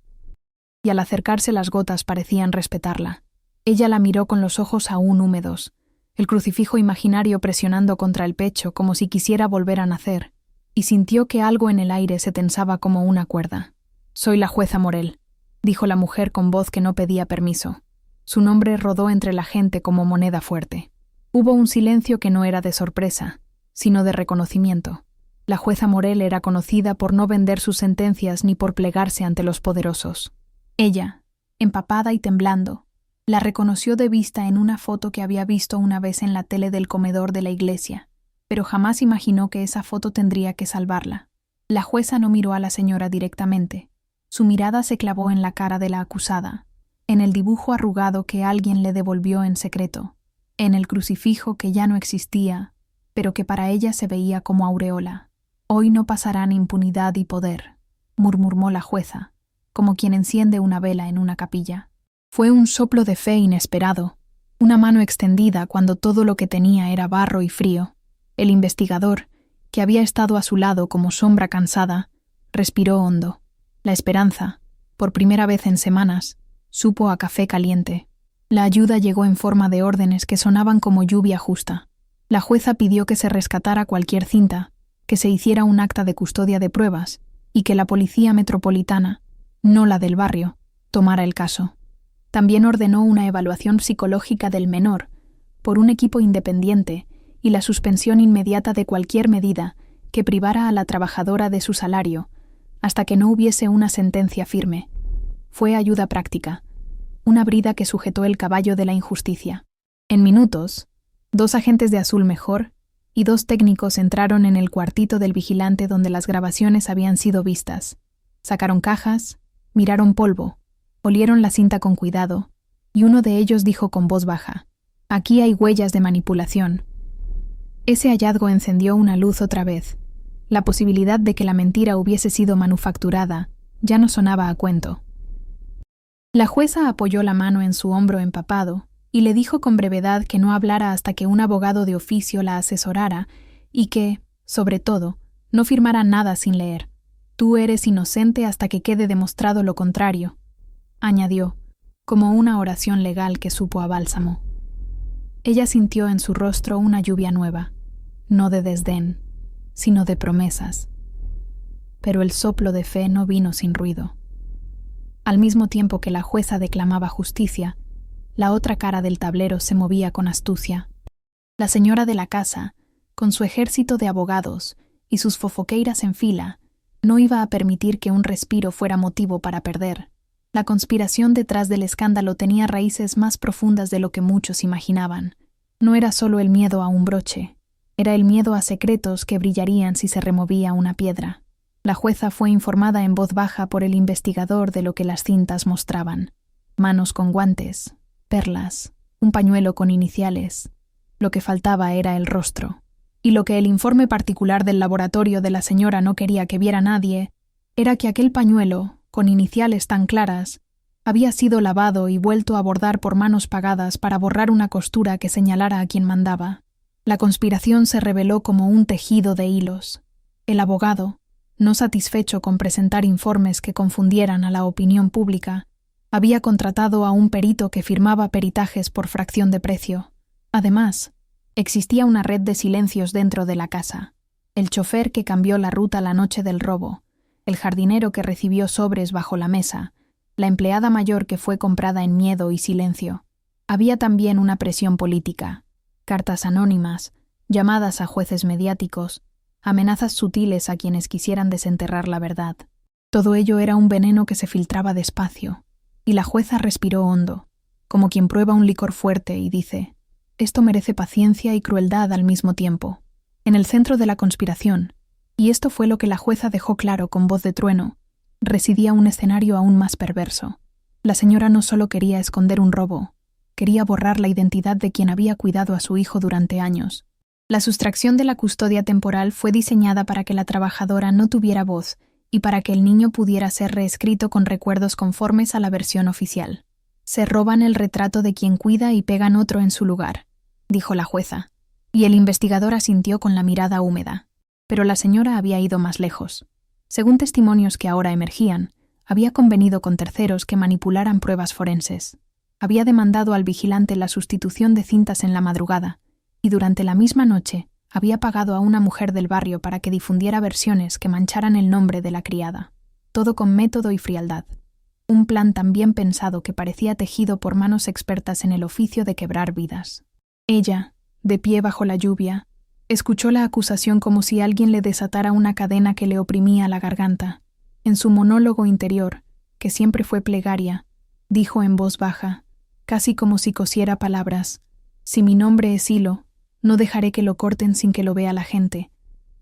y al acercarse las gotas parecían respetarla. Ella la miró con los ojos aún húmedos, el crucifijo imaginario presionando contra el pecho como si quisiera volver a nacer, y sintió que algo en el aire se tensaba como una cuerda. «Soy la jueza Morel», dijo la mujer con voz que no pedía permiso. Su nombre rodó entre la gente como moneda fuerte. Hubo un silencio que no era de sorpresa, sino de reconocimiento. La jueza Morel era conocida por no vender sus sentencias ni por plegarse ante los poderosos. Ella, empapada y temblando, la reconoció de vista en una foto que había visto una vez en la tele del comedor de la iglesia, pero jamás imaginó que esa foto tendría que salvarla. La jueza no miró a la señora directamente. Su mirada se clavó en la cara de la acusada, en el dibujo arrugado que alguien le devolvió en secreto, en el crucifijo que ya no existía, pero que para ella se veía como aureola. «Hoy no pasarán impunidad y poder», murmuró la jueza, como quien enciende una vela en una capilla. Fue un soplo de fe inesperado, una mano extendida cuando todo lo que tenía era barro y frío. El investigador, que había estado a su lado como sombra cansada, respiró hondo. La esperanza, por primera vez en semanas, supo a café caliente. La ayuda llegó en forma de órdenes que sonaban como lluvia justa. La jueza pidió que se rescatara cualquier cinta, que se hiciera un acta de custodia de pruebas y que la policía metropolitana, no la del barrio, tomara el caso. También ordenó una evaluación psicológica del menor por un equipo independiente y la suspensión inmediata de cualquier medida que privara a la trabajadora de su salario, hasta que no hubiese una sentencia firme. Fue ayuda práctica, una brida que sujetó el caballo de la injusticia. En minutos, 2 agentes de azul mejor y 2 técnicos entraron en el cuartito del vigilante donde las grabaciones habían sido vistas. Sacaron cajas, miraron polvo, olieron la cinta con cuidado, y uno de ellos dijo con voz baja: «Aquí hay huellas de manipulación». Ese hallazgo encendió una luz otra vez. La posibilidad de que la mentira hubiese sido manufacturada ya no sonaba a cuento. La jueza apoyó la mano en su hombro empapado y le dijo con brevedad que no hablara hasta que un abogado de oficio la asesorara y que, sobre todo, no firmara nada sin leer. «Tú eres inocente hasta que quede demostrado lo contrario», añadió, como una oración legal que supo a bálsamo. Ella sintió en su rostro una lluvia nueva, no de desdén, sino de promesas. Pero el soplo de fe no vino sin ruido. Al mismo tiempo que la jueza declamaba justicia, la otra cara del tablero se movía con astucia. La señora de la casa, con su ejército de abogados y sus fofoqueiras en fila, no iba a permitir que un respiro fuera motivo para perder. La conspiración detrás del escándalo tenía raíces más profundas de lo que muchos imaginaban. No era solo el miedo a un broche, era el miedo a secretos que brillarían si se removía una piedra. La jueza fue informada en voz baja por el investigador de lo que las cintas mostraban: manos con guantes, perlas, un pañuelo con iniciales. Lo que faltaba era el rostro. Y lo que el informe particular del laboratorio de la señora no quería que viera nadie era que aquel pañuelo, con iniciales tan claras, había sido lavado y vuelto a bordar por manos pagadas para borrar una costura que señalara a quien mandaba. La conspiración se reveló como un tejido de hilos. El abogado, no satisfecho con presentar informes que confundieran a la opinión pública, había contratado a un perito que firmaba peritajes por fracción de precio. Además, existía una red de silencios dentro de la casa: el chofer que cambió la ruta la noche del robo, el jardinero que recibió sobres bajo la mesa, la empleada mayor que fue comprada en miedo y silencio. Había también una presión política: cartas anónimas, llamadas a jueces mediáticos, amenazas sutiles a quienes quisieran desenterrar la verdad. Todo ello era un veneno que se filtraba despacio, y la jueza respiró hondo, como quien prueba un licor fuerte y dice: «Esto merece paciencia y crueldad al mismo tiempo». En el centro de la conspiración, y esto fue lo que la jueza dejó claro con voz de trueno, residía un escenario aún más perverso. La señora no solo quería esconder un robo, quería borrar la identidad de quien había cuidado a su hijo durante años. La sustracción de la custodia temporal fue diseñada para que la trabajadora no tuviera voz y para que el niño pudiera ser reescrito con recuerdos conformes a la versión oficial. «Se roban el retrato de quien cuida y pegan otro en su lugar», dijo la jueza, y el investigador asintió con la mirada húmeda. Pero la señora había ido más lejos. Según testimonios que ahora emergían, había convenido con terceros que manipularan pruebas forenses. Había demandado al vigilante la sustitución de cintas en la madrugada, y durante la misma noche había pagado a una mujer del barrio para que difundiera versiones que mancharan el nombre de la criada. Todo con método y frialdad. Un plan tan bien pensado que parecía tejido por manos expertas en el oficio de quebrar vidas. Ella, de pie bajo la lluvia, escuchó la acusación como si alguien le desatara una cadena que le oprimía la garganta. En su monólogo interior, que siempre fue plegaria, dijo en voz baja, casi como si cosiera palabras: «Si mi nombre es hilo, no dejaré que lo corten sin que lo vea la gente.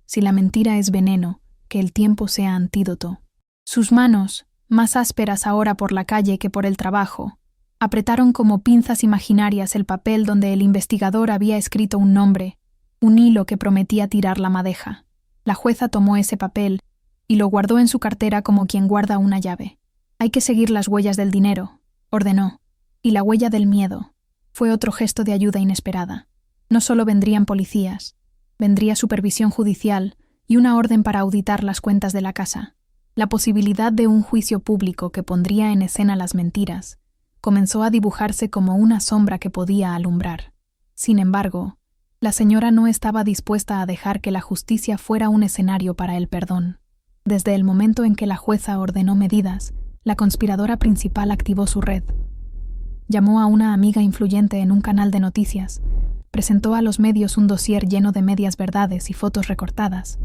Si la mentira es veneno, que el tiempo sea antídoto». Sus manos, más ásperas ahora por la calle que por el trabajo, apretaron como pinzas imaginarias el papel donde el investigador había escrito un nombre, un hilo que prometía tirar la madeja. La jueza tomó ese papel y lo guardó en su cartera como quien guarda una llave. «Hay que seguir las huellas del dinero», ordenó, y la huella del miedo. Fue otro gesto de ayuda inesperada. No solo vendrían policías, vendría supervisión judicial y una orden para auditar las cuentas de la casa. La posibilidad de un juicio público que pondría en escena las mentiras comenzó a dibujarse como una sombra que podía alumbrar. Sin embargo, la señora no estaba dispuesta a dejar que la justicia fuera un escenario para el perdón. Desde el momento en que la jueza ordenó medidas, la conspiradora principal activó su red. Llamó a una amiga influyente en un canal de noticias, presentó a los medios un dossier lleno de medias verdades y fotos recortadas,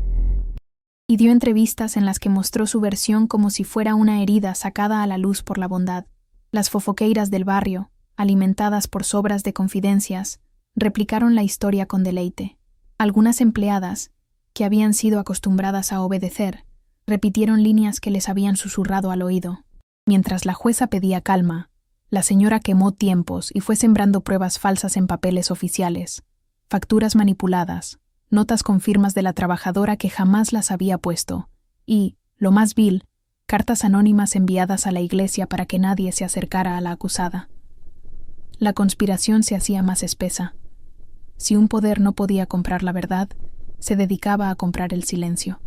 y dio entrevistas en las que mostró su versión como si fuera una herida sacada a la luz por la bondad. Las fofoqueiras del barrio, alimentadas por sobras de confidencias, replicaron la historia con deleite. Algunas empleadas, que habían sido acostumbradas a obedecer, repitieron líneas que les habían susurrado al oído. Mientras la jueza pedía calma, la señora quemó tiempos y fue sembrando pruebas falsas en papeles oficiales, facturas manipuladas, notas con firmas de la trabajadora que jamás las había puesto, y, lo más vil, cartas anónimas enviadas a la iglesia para que nadie se acercara a la acusada. La conspiración se hacía más espesa. Si un poder no podía comprar la verdad, se dedicaba a comprar el silencio.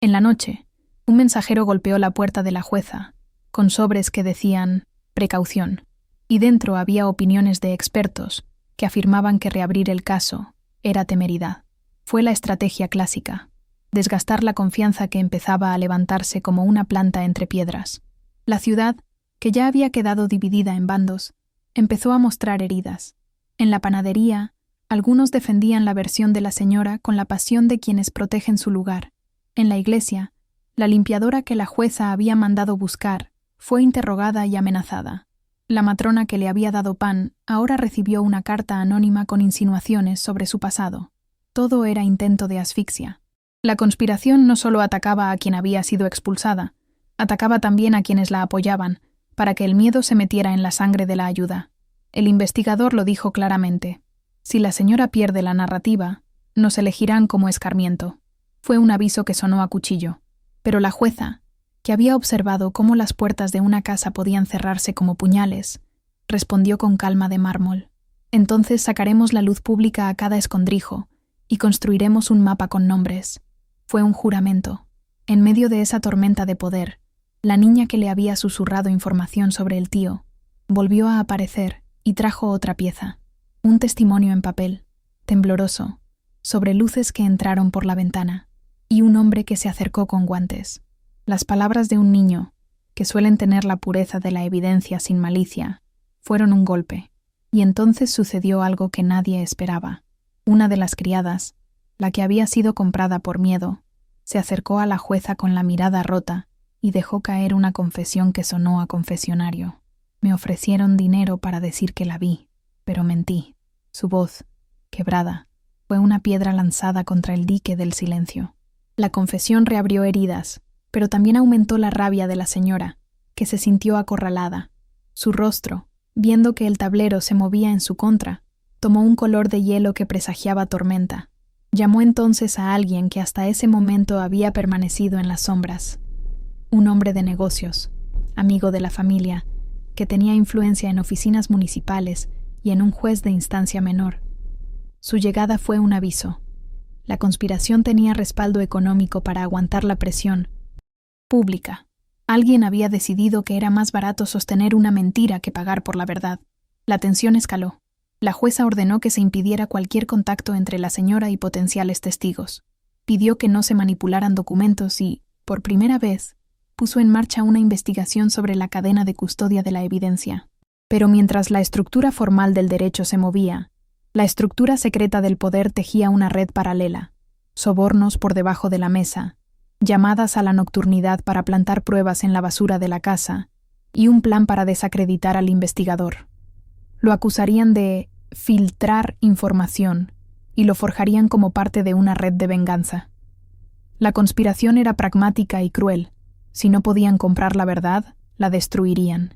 En la noche, un mensajero golpeó la puerta de la jueza, con sobres que decían «precaución», y dentro había opiniones de expertos que afirmaban que reabrir el caso era temeridad. Fue la estrategia clásica, desgastar la confianza que empezaba a levantarse como una planta entre piedras. La ciudad, que ya había quedado dividida en bandos, empezó a mostrar heridas. En la panadería, algunos defendían la versión de la señora con la pasión de quienes protegen su lugar. En la iglesia, la limpiadora que la jueza había mandado buscar fue interrogada y amenazada. La matrona que le había dado pan ahora recibió una carta anónima con insinuaciones sobre su pasado. Todo era intento de asfixia. La conspiración no solo atacaba a quien había sido expulsada, atacaba también a quienes la apoyaban, para que el miedo se metiera en la sangre de la ayuda. El investigador lo dijo claramente. Si la señora pierde la narrativa, nos elegirán como escarmiento. Fue un aviso que sonó a cuchillo. Pero la jueza, que había observado cómo las puertas de una casa podían cerrarse como puñales, respondió con calma de mármol. Entonces sacaremos la luz pública a cada escondrijo y construiremos un mapa con nombres. Fue un juramento. En medio de esa tormenta de poder, la niña que le había susurrado información sobre el tío volvió a aparecer y trajo otra pieza. Un testimonio en papel, tembloroso, sobre luces que entraron por la ventana, y un hombre que se acercó con guantes. Las palabras de un niño, que suelen tener la pureza de la evidencia sin malicia, fueron un golpe, y entonces sucedió algo que nadie esperaba. Una de las criadas, la que había sido comprada por miedo, se acercó a la jueza con la mirada rota y dejó caer una confesión que sonó a confesionario. Me ofrecieron dinero para decir que la vi, pero mentí. Su voz, quebrada, fue una piedra lanzada contra el dique del silencio. La confesión reabrió heridas, pero también aumentó la rabia de la señora, que se sintió acorralada. Su rostro, viendo que el tablero se movía en su contra, tomó un color de hielo que presagiaba tormenta. Llamó entonces a alguien que hasta ese momento había permanecido en las sombras. Un hombre de negocios, amigo de la familia, que tenía influencia en oficinas municipales y en un juez de instancia menor. Su llegada fue un aviso. La conspiración tenía respaldo económico para aguantar la presión pública. Alguien había decidido que era más barato sostener una mentira que pagar por la verdad. La tensión escaló. La jueza ordenó que se impidiera cualquier contacto entre la señora y potenciales testigos. Pidió que no se manipularan documentos y, por primera vez, puso en marcha una investigación sobre la cadena de custodia de la evidencia. Pero mientras la estructura formal del derecho se movía, la estructura secreta del poder tejía una red paralela, sobornos por debajo de la mesa, llamadas a la nocturnidad para plantar pruebas en la basura de la casa y un plan para desacreditar al investigador. Lo acusarían de filtrar información y lo forjarían como parte de una red de venganza. La conspiración era pragmática y cruel. Si no podían comprar la verdad, la destruirían.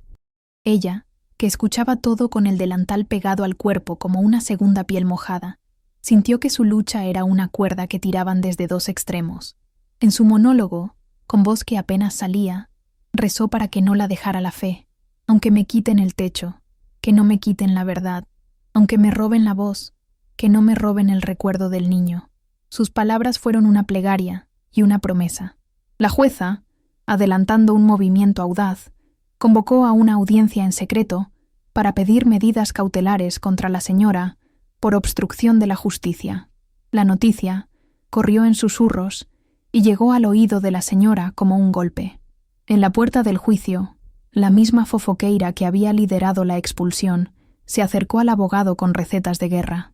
Ella, que escuchaba todo con el delantal pegado al cuerpo como una segunda piel mojada, sintió que su lucha era una cuerda que tiraban desde dos extremos. En su monólogo, con voz que apenas salía, rezó para que no la dejara la fe, aunque me quiten el techo, que no me quiten la verdad, aunque me roben la voz, que no me roben el recuerdo del niño. Sus palabras fueron una plegaria y una promesa. La jueza, adelantando un movimiento audaz, convocó a una audiencia en secreto para pedir medidas cautelares contra la señora por obstrucción de la justicia. La noticia corrió en susurros y llegó al oído de la señora como un golpe. En la puerta del juicio, la misma fofoqueira que había liderado la expulsión se acercó al abogado con recetas de guerra.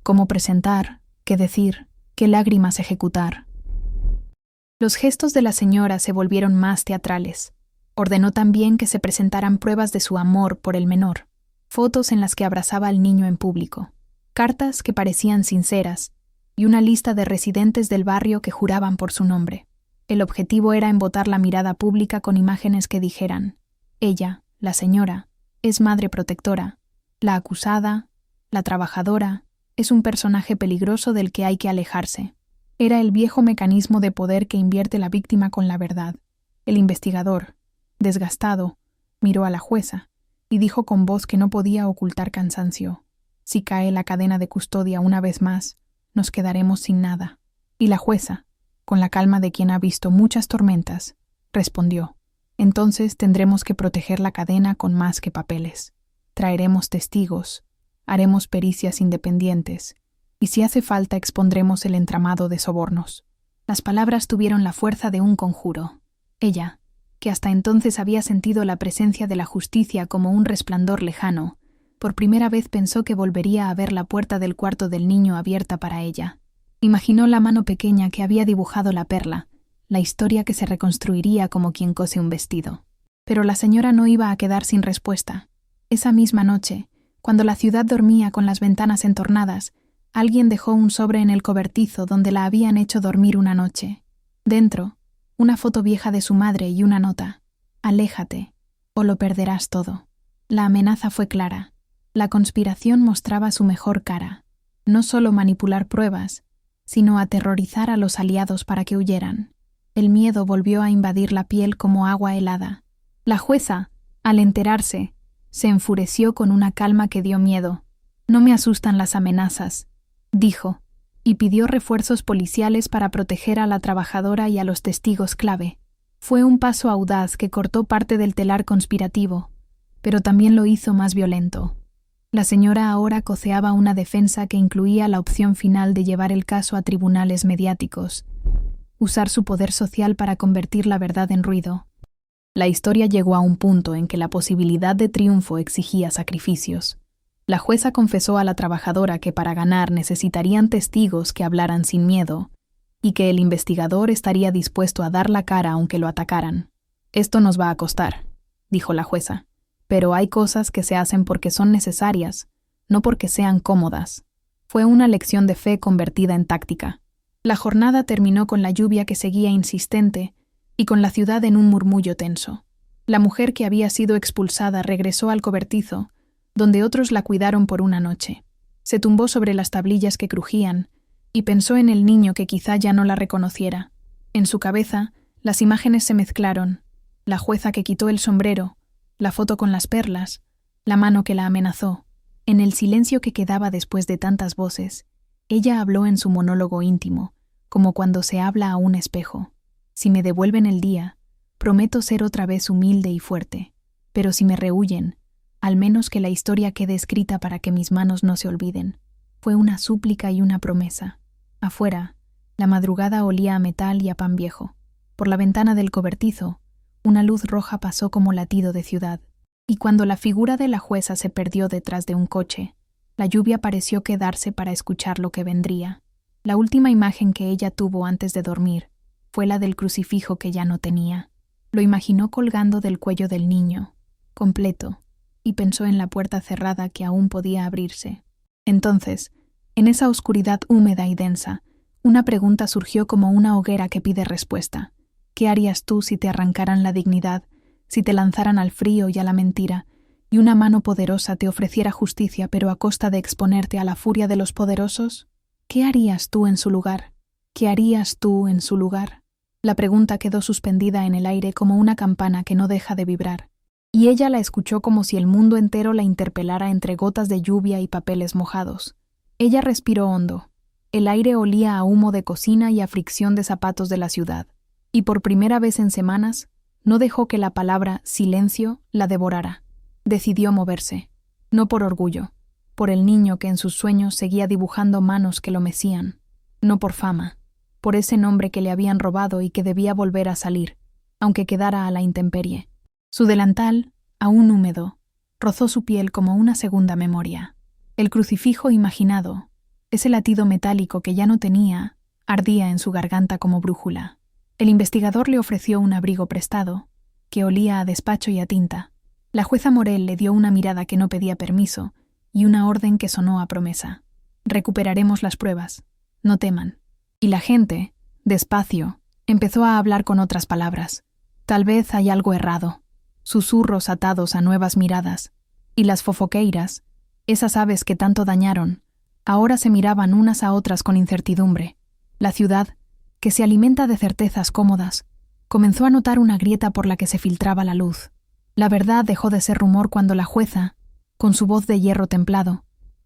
Cómo presentar, qué decir, qué lágrimas ejecutar. Los gestos de la señora se volvieron más teatrales. Ordenó también que se presentaran pruebas de su amor por el menor, fotos en las que abrazaba al niño en público, cartas que parecían sinceras y una lista de residentes del barrio que juraban por su nombre. El objetivo era embotar la mirada pública con imágenes que dijeran: ella, la señora, es madre protectora, la acusada, la trabajadora, es un personaje peligroso del que hay que alejarse. Era el viejo mecanismo de poder que invierte la víctima con la verdad. El investigador, desgastado, miró a la jueza y dijo con voz que no podía ocultar cansancio: si cae la cadena de custodia una vez más, nos quedaremos sin nada. Y la jueza, con la calma de quien ha visto muchas tormentas, respondió: entonces tendremos que proteger la cadena con más que papeles. Traeremos testigos, haremos pericias independientes, y si hace falta expondremos el entramado de sobornos. Las palabras tuvieron la fuerza de un conjuro. Ella, que hasta entonces había sentido la presencia de la justicia como un resplandor lejano, por primera vez pensó que volvería a ver la puerta del cuarto del niño abierta para ella. Imaginó la mano pequeña que había dibujado la perla, la historia que se reconstruiría como quien cose un vestido. Pero la señora no iba a quedar sin respuesta. Esa misma noche, cuando la ciudad dormía con las ventanas entornadas, alguien dejó un sobre en el cobertizo donde la habían hecho dormir una noche. Dentro, una foto vieja de su madre y una nota: aléjate, o lo perderás todo. La amenaza fue clara. La conspiración mostraba su mejor cara. No solo manipular pruebas, sino aterrorizar a los aliados para que huyeran. El miedo volvió a invadir la piel como agua helada. La jueza, al enterarse, se enfureció con una calma que dio miedo. No me asustan las amenazas, dijo, y pidió refuerzos policiales para proteger a la trabajadora y a los testigos clave. Fue un paso audaz que cortó parte del telar conspirativo, pero también lo hizo más violento. La señora ahora coceaba una defensa que incluía la opción final de llevar el caso a tribunales mediáticos, usar su poder social para convertir la verdad en ruido. La historia llegó a un punto en que la posibilidad de triunfo exigía sacrificios. La jueza confesó a la trabajadora que para ganar necesitarían testigos que hablaran sin miedo, y que el investigador estaría dispuesto a dar la cara aunque lo atacaran. Esto nos va a costar, dijo la jueza. Pero hay cosas que se hacen porque son necesarias, no porque sean cómodas. Fue una lección de fe convertida en táctica. La jornada terminó con la lluvia que seguía insistente y con la ciudad en un murmullo tenso. La mujer que había sido expulsada regresó al cobertizo, donde otros la cuidaron por una noche. Se tumbó sobre las tablillas que crujían y pensó en el niño que quizá ya no la reconociera. En su cabeza, las imágenes se mezclaron: la jueza que quitó el sombrero, la foto con las perlas, la mano que la amenazó. En el silencio que quedaba después de tantas voces, ella habló en su monólogo íntimo, como cuando se habla a un espejo. Si me devuelven el día, prometo ser otra vez humilde y fuerte, pero si me rehuyen, al menos que la historia quede escrita para que mis manos no se olviden. Fue una súplica y una promesa. Afuera, la madrugada olía a metal y a pan viejo. Por la ventana del cobertizo, una luz roja pasó como latido de ciudad, y cuando la figura de la jueza se perdió detrás de un coche, la lluvia pareció quedarse para escuchar lo que vendría. La última imagen que ella tuvo antes de dormir fue la del crucifijo que ya no tenía. Lo imaginó colgando del cuello del niño, completo, y pensó en la puerta cerrada que aún podía abrirse. Entonces, en esa oscuridad húmeda y densa, una pregunta surgió como una hoguera que pide respuesta. ¿Qué harías tú si te arrancaran la dignidad, si te lanzaran al frío y a la mentira, y una mano poderosa te ofreciera justicia pero a costa de exponerte a la furia de los poderosos? ¿Qué harías tú en su lugar? ¿Qué harías tú en su lugar? La pregunta quedó suspendida en el aire como una campana que no deja de vibrar, y ella la escuchó como si el mundo entero la interpelara entre gotas de lluvia y papeles mojados. Ella respiró hondo. El aire olía a humo de cocina y a fricción de zapatos de la ciudad. Y por primera vez en semanas, no dejó que la palabra silencio la devorara. Decidió moverse, no por orgullo, por el niño que en sus sueños seguía dibujando manos que lo mecían, no por fama, por ese nombre que le habían robado y que debía volver a salir, aunque quedara a la intemperie. Su delantal, aún húmedo, rozó su piel como una segunda memoria. El crucifijo imaginado, ese latido metálico que ya no tenía, ardía en su garganta como brújula. El investigador le ofreció un abrigo prestado, que olía a despacho y a tinta. La jueza Morel le dio una mirada que no pedía permiso y una orden que sonó a promesa. Recuperaremos las pruebas. No teman. Y la gente, despacio, empezó a hablar con otras palabras. Tal vez hay algo errado. Susurros atados a nuevas miradas. Y las fofoqueiras, esas aves que tanto dañaron, ahora se miraban unas a otras con incertidumbre. La ciudad, que se alimenta de certezas cómodas, comenzó a notar una grieta por la que se filtraba la luz. La verdad dejó de ser rumor cuando la jueza, con su voz de hierro templado,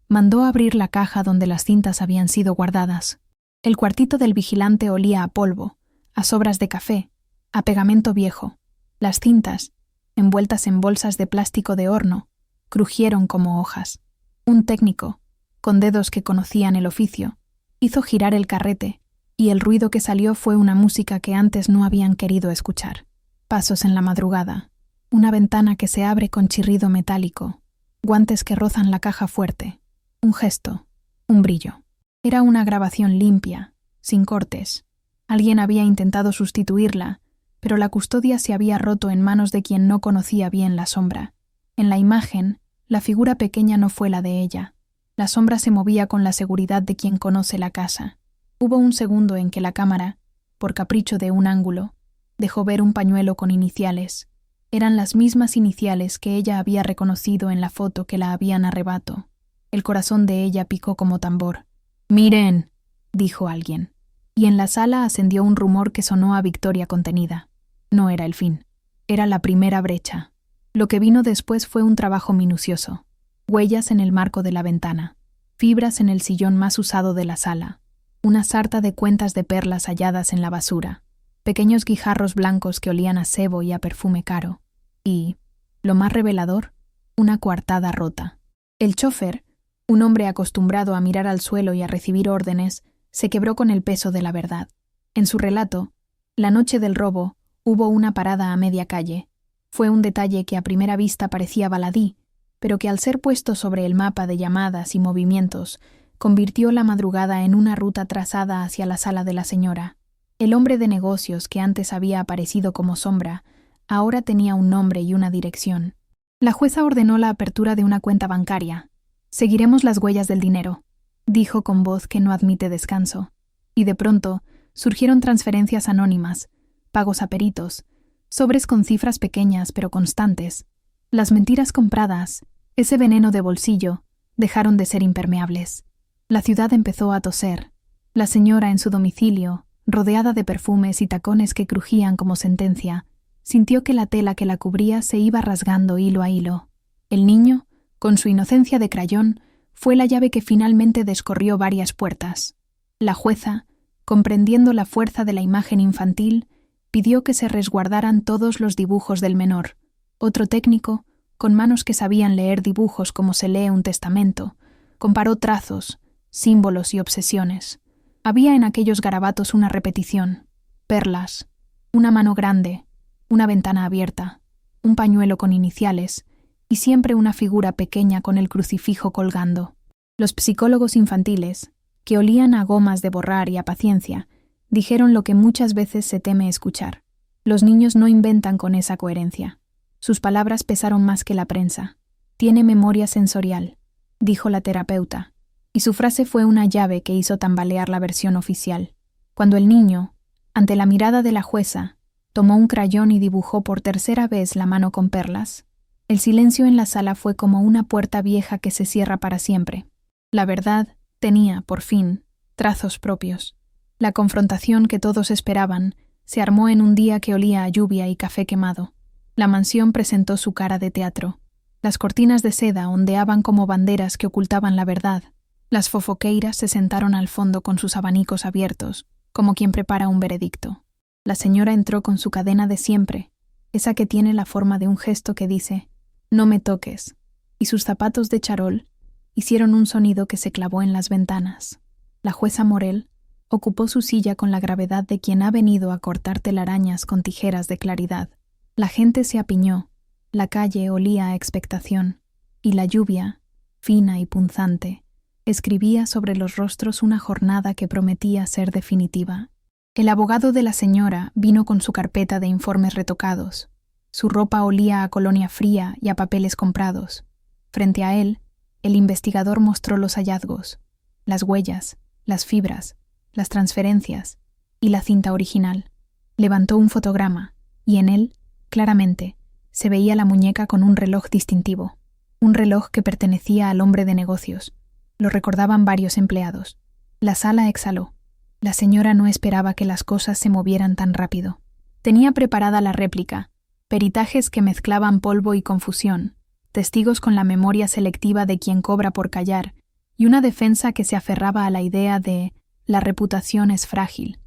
mandó abrir la caja donde las cintas habían sido guardadas. El cuartito del vigilante olía a polvo, a sobras de café, a pegamento viejo. Las cintas, envueltas en bolsas de plástico de horno, crujieron como hojas. Un técnico, con dedos que conocían el oficio, hizo girar el carrete, y el ruido que salió fue una música que antes no habían querido escuchar. Pasos en la madrugada, una ventana que se abre con chirrido metálico, guantes que rozan la caja fuerte, un gesto, un brillo. Era una grabación limpia, sin cortes. Alguien había intentado sustituirla, pero la custodia se había roto en manos de quien no conocía bien la sombra. En la imagen, la figura pequeña no fue la de ella. La sombra se movía con la seguridad de quien conoce la casa. Hubo un segundo en que la cámara, por capricho de un ángulo, dejó ver un pañuelo con iniciales. Eran las mismas iniciales que ella había reconocido en la foto que la habían arrebato. El corazón de ella picó como tambor. «¡Miren!», dijo alguien. Y en la sala ascendió un rumor que sonó a victoria contenida. No era el fin. Era la primera brecha. Lo que vino después fue un trabajo minucioso. Huellas en el marco de la ventana. Fibras en el sillón más usado de la sala. Una sarta de cuentas de perlas halladas en la basura. Pequeños guijarros blancos que olían a sebo y a perfume caro. Y, lo más revelador, una coartada rota. El chófer, un hombre acostumbrado a mirar al suelo y a recibir órdenes, se quebró con el peso de la verdad. En su relato, la noche del robo, hubo una parada a media calle. Fue un detalle que a primera vista parecía baladí, pero que al ser puesto sobre el mapa de llamadas y movimientos, convirtió la madrugada en una ruta trazada hacia la sala de la señora. El hombre de negocios que antes había aparecido como sombra, ahora tenía un nombre y una dirección. La jueza ordenó la apertura de una cuenta bancaria. «Seguiremos las huellas del dinero», dijo con voz que no admite descanso. Y de pronto surgieron transferencias anónimas, pagos a peritos, sobres con cifras pequeñas pero constantes. Las mentiras compradas, ese veneno de bolsillo, dejaron de ser impermeables. La ciudad empezó a toser. La señora en su domicilio, rodeada de perfumes y tacones que crujían como sentencia, sintió que la tela que la cubría se iba rasgando hilo a hilo. El niño, con su inocencia de crayón, fue la llave que finalmente descorrió varias puertas. La jueza, comprendiendo la fuerza de la imagen infantil, pidió que se resguardaran todos los dibujos del menor. Otro técnico, con manos que sabían leer dibujos como se lee un testamento, comparó trazos, símbolos y obsesiones. Había en aquellos garabatos una repetición: perlas, una mano grande, una ventana abierta, un pañuelo con iniciales, y siempre una figura pequeña con el crucifijo colgando. Los psicólogos infantiles, que olían a gomas de borrar y a paciencia, dijeron lo que muchas veces se teme escuchar: los niños no inventan con esa coherencia. Sus palabras pesaron más que la prensa. «Tiene memoria sensorial», dijo la terapeuta, y su frase fue una llave que hizo tambalear la versión oficial. Cuando el niño, ante la mirada de la jueza, tomó un crayón y dibujó por tercera vez la mano con perlas, el silencio en la sala fue como una puerta vieja que se cierra para siempre. La verdad tenía, por fin, trazos propios. La confrontación que todos esperaban se armó en un día que olía a lluvia y café quemado. La mansión presentó su cara de teatro. Las cortinas de seda ondeaban como banderas que ocultaban la verdad. Las fofoqueiras se sentaron al fondo con sus abanicos abiertos, como quien prepara un veredicto. La señora entró con su cadena de siempre, esa que tiene la forma de un gesto que dice «no me toques», y sus zapatos de charol hicieron un sonido que se clavó en las ventanas. La jueza Morel ocupó su silla con la gravedad de quien ha venido a cortar telarañas con tijeras de claridad. La gente se apiñó, la calle olía a expectación, y la lluvia, fina y punzante, escribía sobre los rostros una jornada que prometía ser definitiva. El abogado de la señora vino con su carpeta de informes retocados. Su ropa olía a colonia fría y a papeles comprados. Frente a él, el investigador mostró los hallazgos, las huellas, las fibras, las transferencias y la cinta original. Levantó un fotograma y en él, claramente, se veía la muñeca con un reloj distintivo. Un reloj que pertenecía al hombre de negocios. Lo recordaban varios empleados. La sala exhaló. La señora no esperaba que las cosas se movieran tan rápido. Tenía preparada la réplica, peritajes que mezclaban polvo y confusión, testigos con la memoria selectiva de quien cobra por callar, y una defensa que se aferraba a la idea de «la reputación es frágil».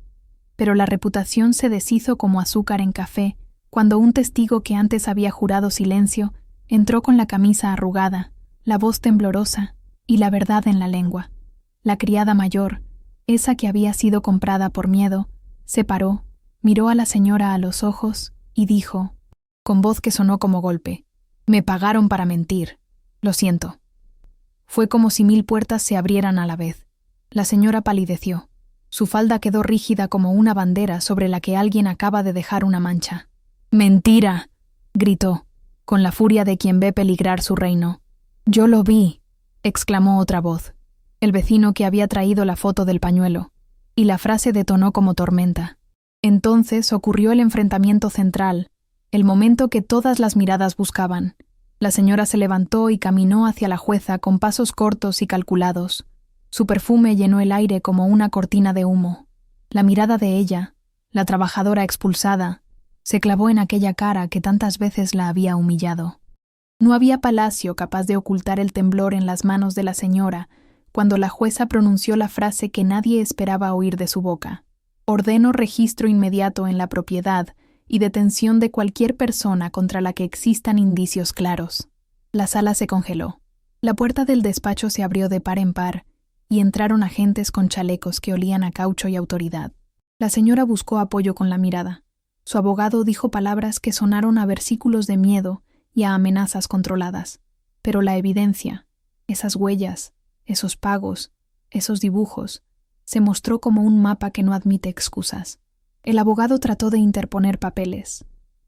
Pero la reputación se deshizo como azúcar en café cuando un testigo que antes había jurado silencio entró con la camisa arrugada, la voz temblorosa y la verdad en la lengua. La criada mayor, esa que había sido comprada por miedo, se paró, miró a la señora a los ojos y dijo, con voz que sonó como golpe, «Me pagaron para mentir. Lo siento». Fue como si 1000 puertas se abrieran a la vez. La señora palideció. Su falda quedó rígida como una bandera sobre la que alguien acaba de dejar una mancha. «¡Mentira!», gritó, con la furia de quien ve peligrar su reino. «Yo lo vi», exclamó otra voz, el vecino que había traído la foto del pañuelo, y la frase detonó como tormenta. Entonces ocurrió el enfrentamiento central, el momento que todas las miradas buscaban. La señora se levantó y caminó hacia la jueza con pasos cortos y calculados. Su perfume llenó el aire como una cortina de humo. La mirada de ella, la trabajadora expulsada, se clavó en aquella cara que tantas veces la había humillado. No había palacio capaz de ocultar el temblor en las manos de la señora cuando la jueza pronunció la frase que nadie esperaba oír de su boca. «Ordeno registro inmediato en la propiedad y detención de cualquier persona contra la que existan indicios claros». La sala se congeló. La puerta del despacho se abrió de par en par y entraron agentes con chalecos que olían a caucho y autoridad. La señora buscó apoyo con la mirada. Su abogado dijo palabras que sonaron a versículos de miedo y a amenazas controladas. Pero la evidencia, esas huellas, esos pagos, esos dibujos, se mostró como un mapa que no admite excusas. El abogado trató de interponer papeles.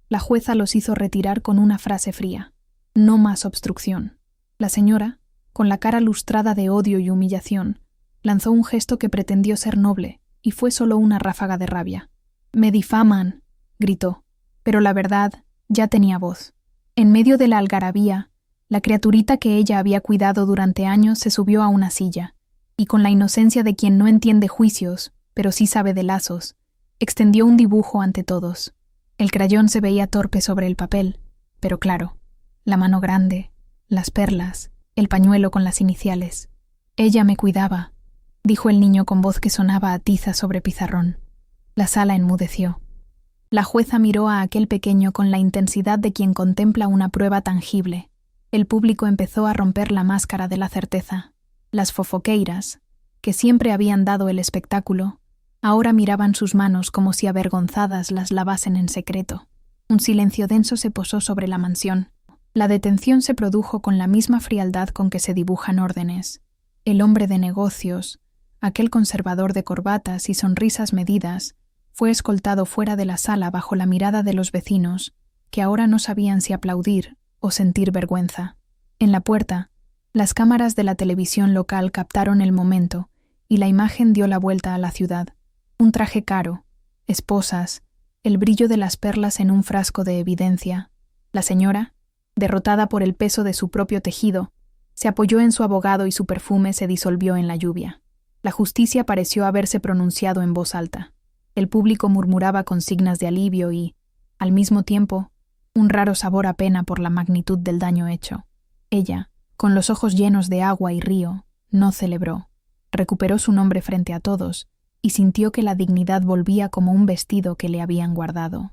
La jueza los hizo retirar con una frase fría. «No más obstrucción». La señora, con la cara lustrada de odio y humillación, lanzó un gesto que pretendió ser noble y fue solo una ráfaga de rabia. «Me difaman», gritó, pero la verdad ya tenía voz. En medio de la algarabía, la criaturita que ella había cuidado durante años se subió a una silla, y con la inocencia de quien no entiende juicios, pero sí sabe de lazos, extendió un dibujo ante todos. El crayón se veía torpe sobre el papel, pero claro, la mano grande, las perlas, el pañuelo con las iniciales. «Ella me cuidaba», dijo el niño con voz que sonaba a tiza sobre pizarrón. La sala enmudeció. La jueza miró a aquel pequeño con la intensidad de quien contempla una prueba tangible. El público empezó a romper la máscara de la certeza. Las fofoqueiras, que siempre habían dado el espectáculo, ahora miraban sus manos como si avergonzadas las lavasen en secreto. Un silencio denso se posó sobre la mansión. La detención se produjo con la misma frialdad con que se dibujan órdenes. El hombre de negocios, aquel conservador de corbatas y sonrisas medidas, fue escoltado fuera de la sala bajo la mirada de los vecinos, que ahora no sabían si aplaudir o sentir vergüenza. En la puerta, las cámaras de la televisión local captaron el momento y la imagen dio la vuelta a la ciudad. Un traje caro, esposas, el brillo de las perlas en un frasco de evidencia. La señora, derrotada por el peso de su propio tejido, se apoyó en su abogado y su perfume se disolvió en la lluvia. La justicia pareció haberse pronunciado en voz alta. El público murmuraba consignas de alivio y, al mismo tiempo, un raro sabor a pena por la magnitud del daño hecho. Ella, con los ojos llenos de agua y río, no celebró. Recuperó su nombre frente a todos y sintió que la dignidad volvía como un vestido que le habían guardado.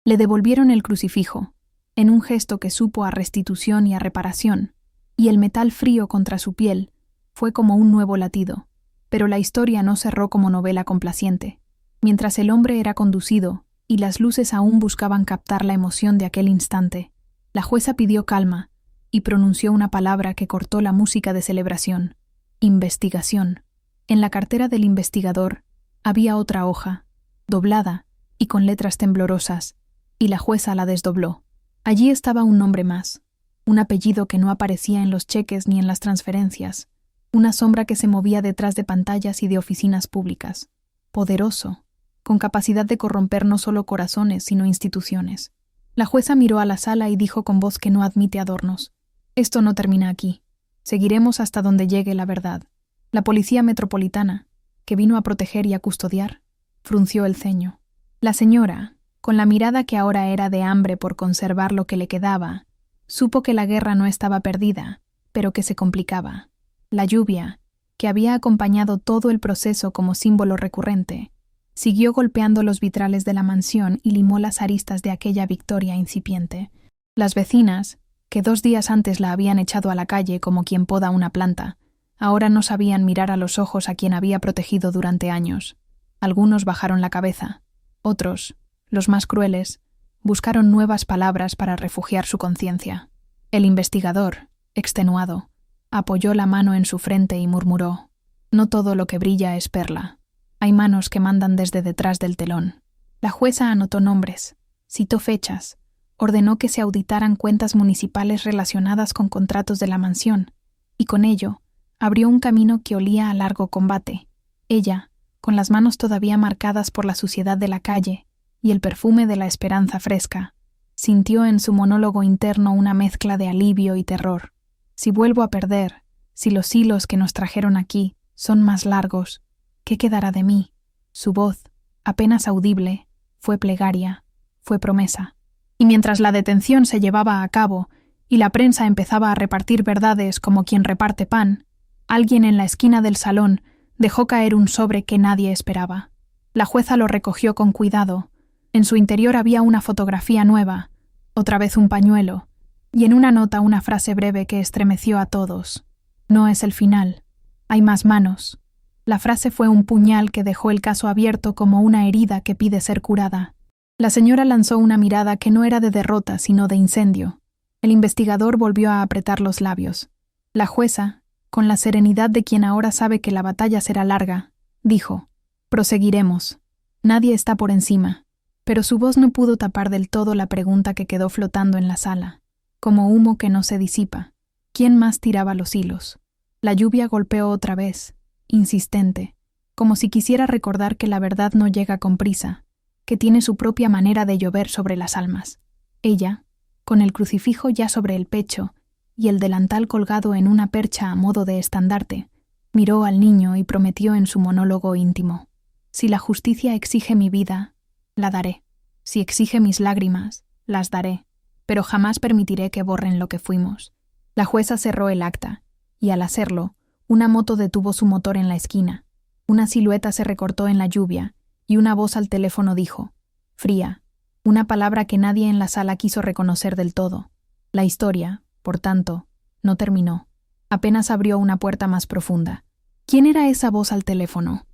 Le devolvieron el crucifijo, en un gesto que supo a restitución y a reparación, y el metal frío contra su piel fue como un nuevo latido. Pero la historia no cerró como novela complaciente. Mientras el hombre era conducido y las luces aún buscaban captar la emoción de aquel instante, la jueza pidió calma y pronunció una palabra que cortó la música de celebración: investigación. En la cartera del investigador había otra hoja, doblada y con letras temblorosas, y la jueza la desdobló. Allí estaba un nombre más, un apellido que no aparecía en los cheques ni en las transferencias, una sombra que se movía detrás de pantallas y de oficinas públicas. Poderoso, con capacidad de corromper no solo corazones, sino instituciones. La jueza miró a la sala y dijo con voz que no admite adornos: «Esto no termina aquí. Seguiremos hasta donde llegue la verdad». La policía metropolitana, que vino a proteger y a custodiar, frunció el ceño. La señora, con la mirada que ahora era de hambre por conservar lo que le quedaba, supo que la guerra no estaba perdida, pero que se complicaba. La lluvia, que había acompañado todo el proceso como símbolo recurrente, siguió golpeando los vitrales de la mansión y limó las aristas de aquella victoria incipiente. Las vecinas, que 2 días antes la habían echado a la calle como quien poda una planta, ahora no sabían mirar a los ojos a quien había protegido durante años. Algunos bajaron la cabeza. Otros, los más crueles, buscaron nuevas palabras para refugiar su conciencia. El investigador, extenuado, apoyó la mano en su frente y murmuró: «No todo lo que brilla es perla. Hay manos que mandan desde detrás del telón». La jueza anotó nombres, citó fechas, ordenó que se auditaran cuentas municipales relacionadas con contratos de la mansión, y con ello abrió un camino que olía a largo combate. Ella, con las manos todavía marcadas por la suciedad de la calle y el perfume de la esperanza fresca, sintió en su monólogo interno una mezcla de alivio y terror. Si vuelvo a perder, si los hilos que nos trajeron aquí son más largos, ¿qué quedará de mí? Su voz, apenas audible, fue plegaria, fue promesa. Y mientras la detención se llevaba a cabo y la prensa empezaba a repartir verdades como quien reparte pan, alguien en la esquina del salón dejó caer un sobre que nadie esperaba. La jueza lo recogió con cuidado. En su interior había una fotografía nueva, otra vez un pañuelo, y en una nota una frase breve que estremeció a todos: «No es el final. Hay más manos». La frase fue un puñal que dejó el caso abierto como una herida que pide ser curada. La señora lanzó una mirada que no era de derrota, sino de incendio. El investigador volvió a apretar los labios. La jueza, con la serenidad de quien ahora sabe que la batalla será larga, dijo: «Proseguiremos. Nadie está por encima». Pero su voz no pudo tapar del todo la pregunta que quedó flotando en la sala, como humo que no se disipa. ¿Quién más tiraba los hilos? La lluvia golpeó otra vez, insistente, como si quisiera recordar que la verdad no llega con prisa, que tiene su propia manera de llover sobre las almas. Ella, con el crucifijo ya sobre el pecho y el delantal colgado en una percha a modo de estandarte, miró al niño y prometió en su monólogo íntimo: «Si la justicia exige mi vida, la daré. Si exige mis lágrimas, las daré, pero jamás permitiré que borren lo que fuimos». La jueza cerró el acta, y al hacerlo, una moto detuvo su motor en la esquina. Una silueta se recortó en la lluvia, y una voz al teléfono dijo: «Fría», una palabra que nadie en la sala quiso reconocer del todo. La historia, por tanto, no terminó. Apenas abrió una puerta más profunda. ¿Quién era esa voz al teléfono?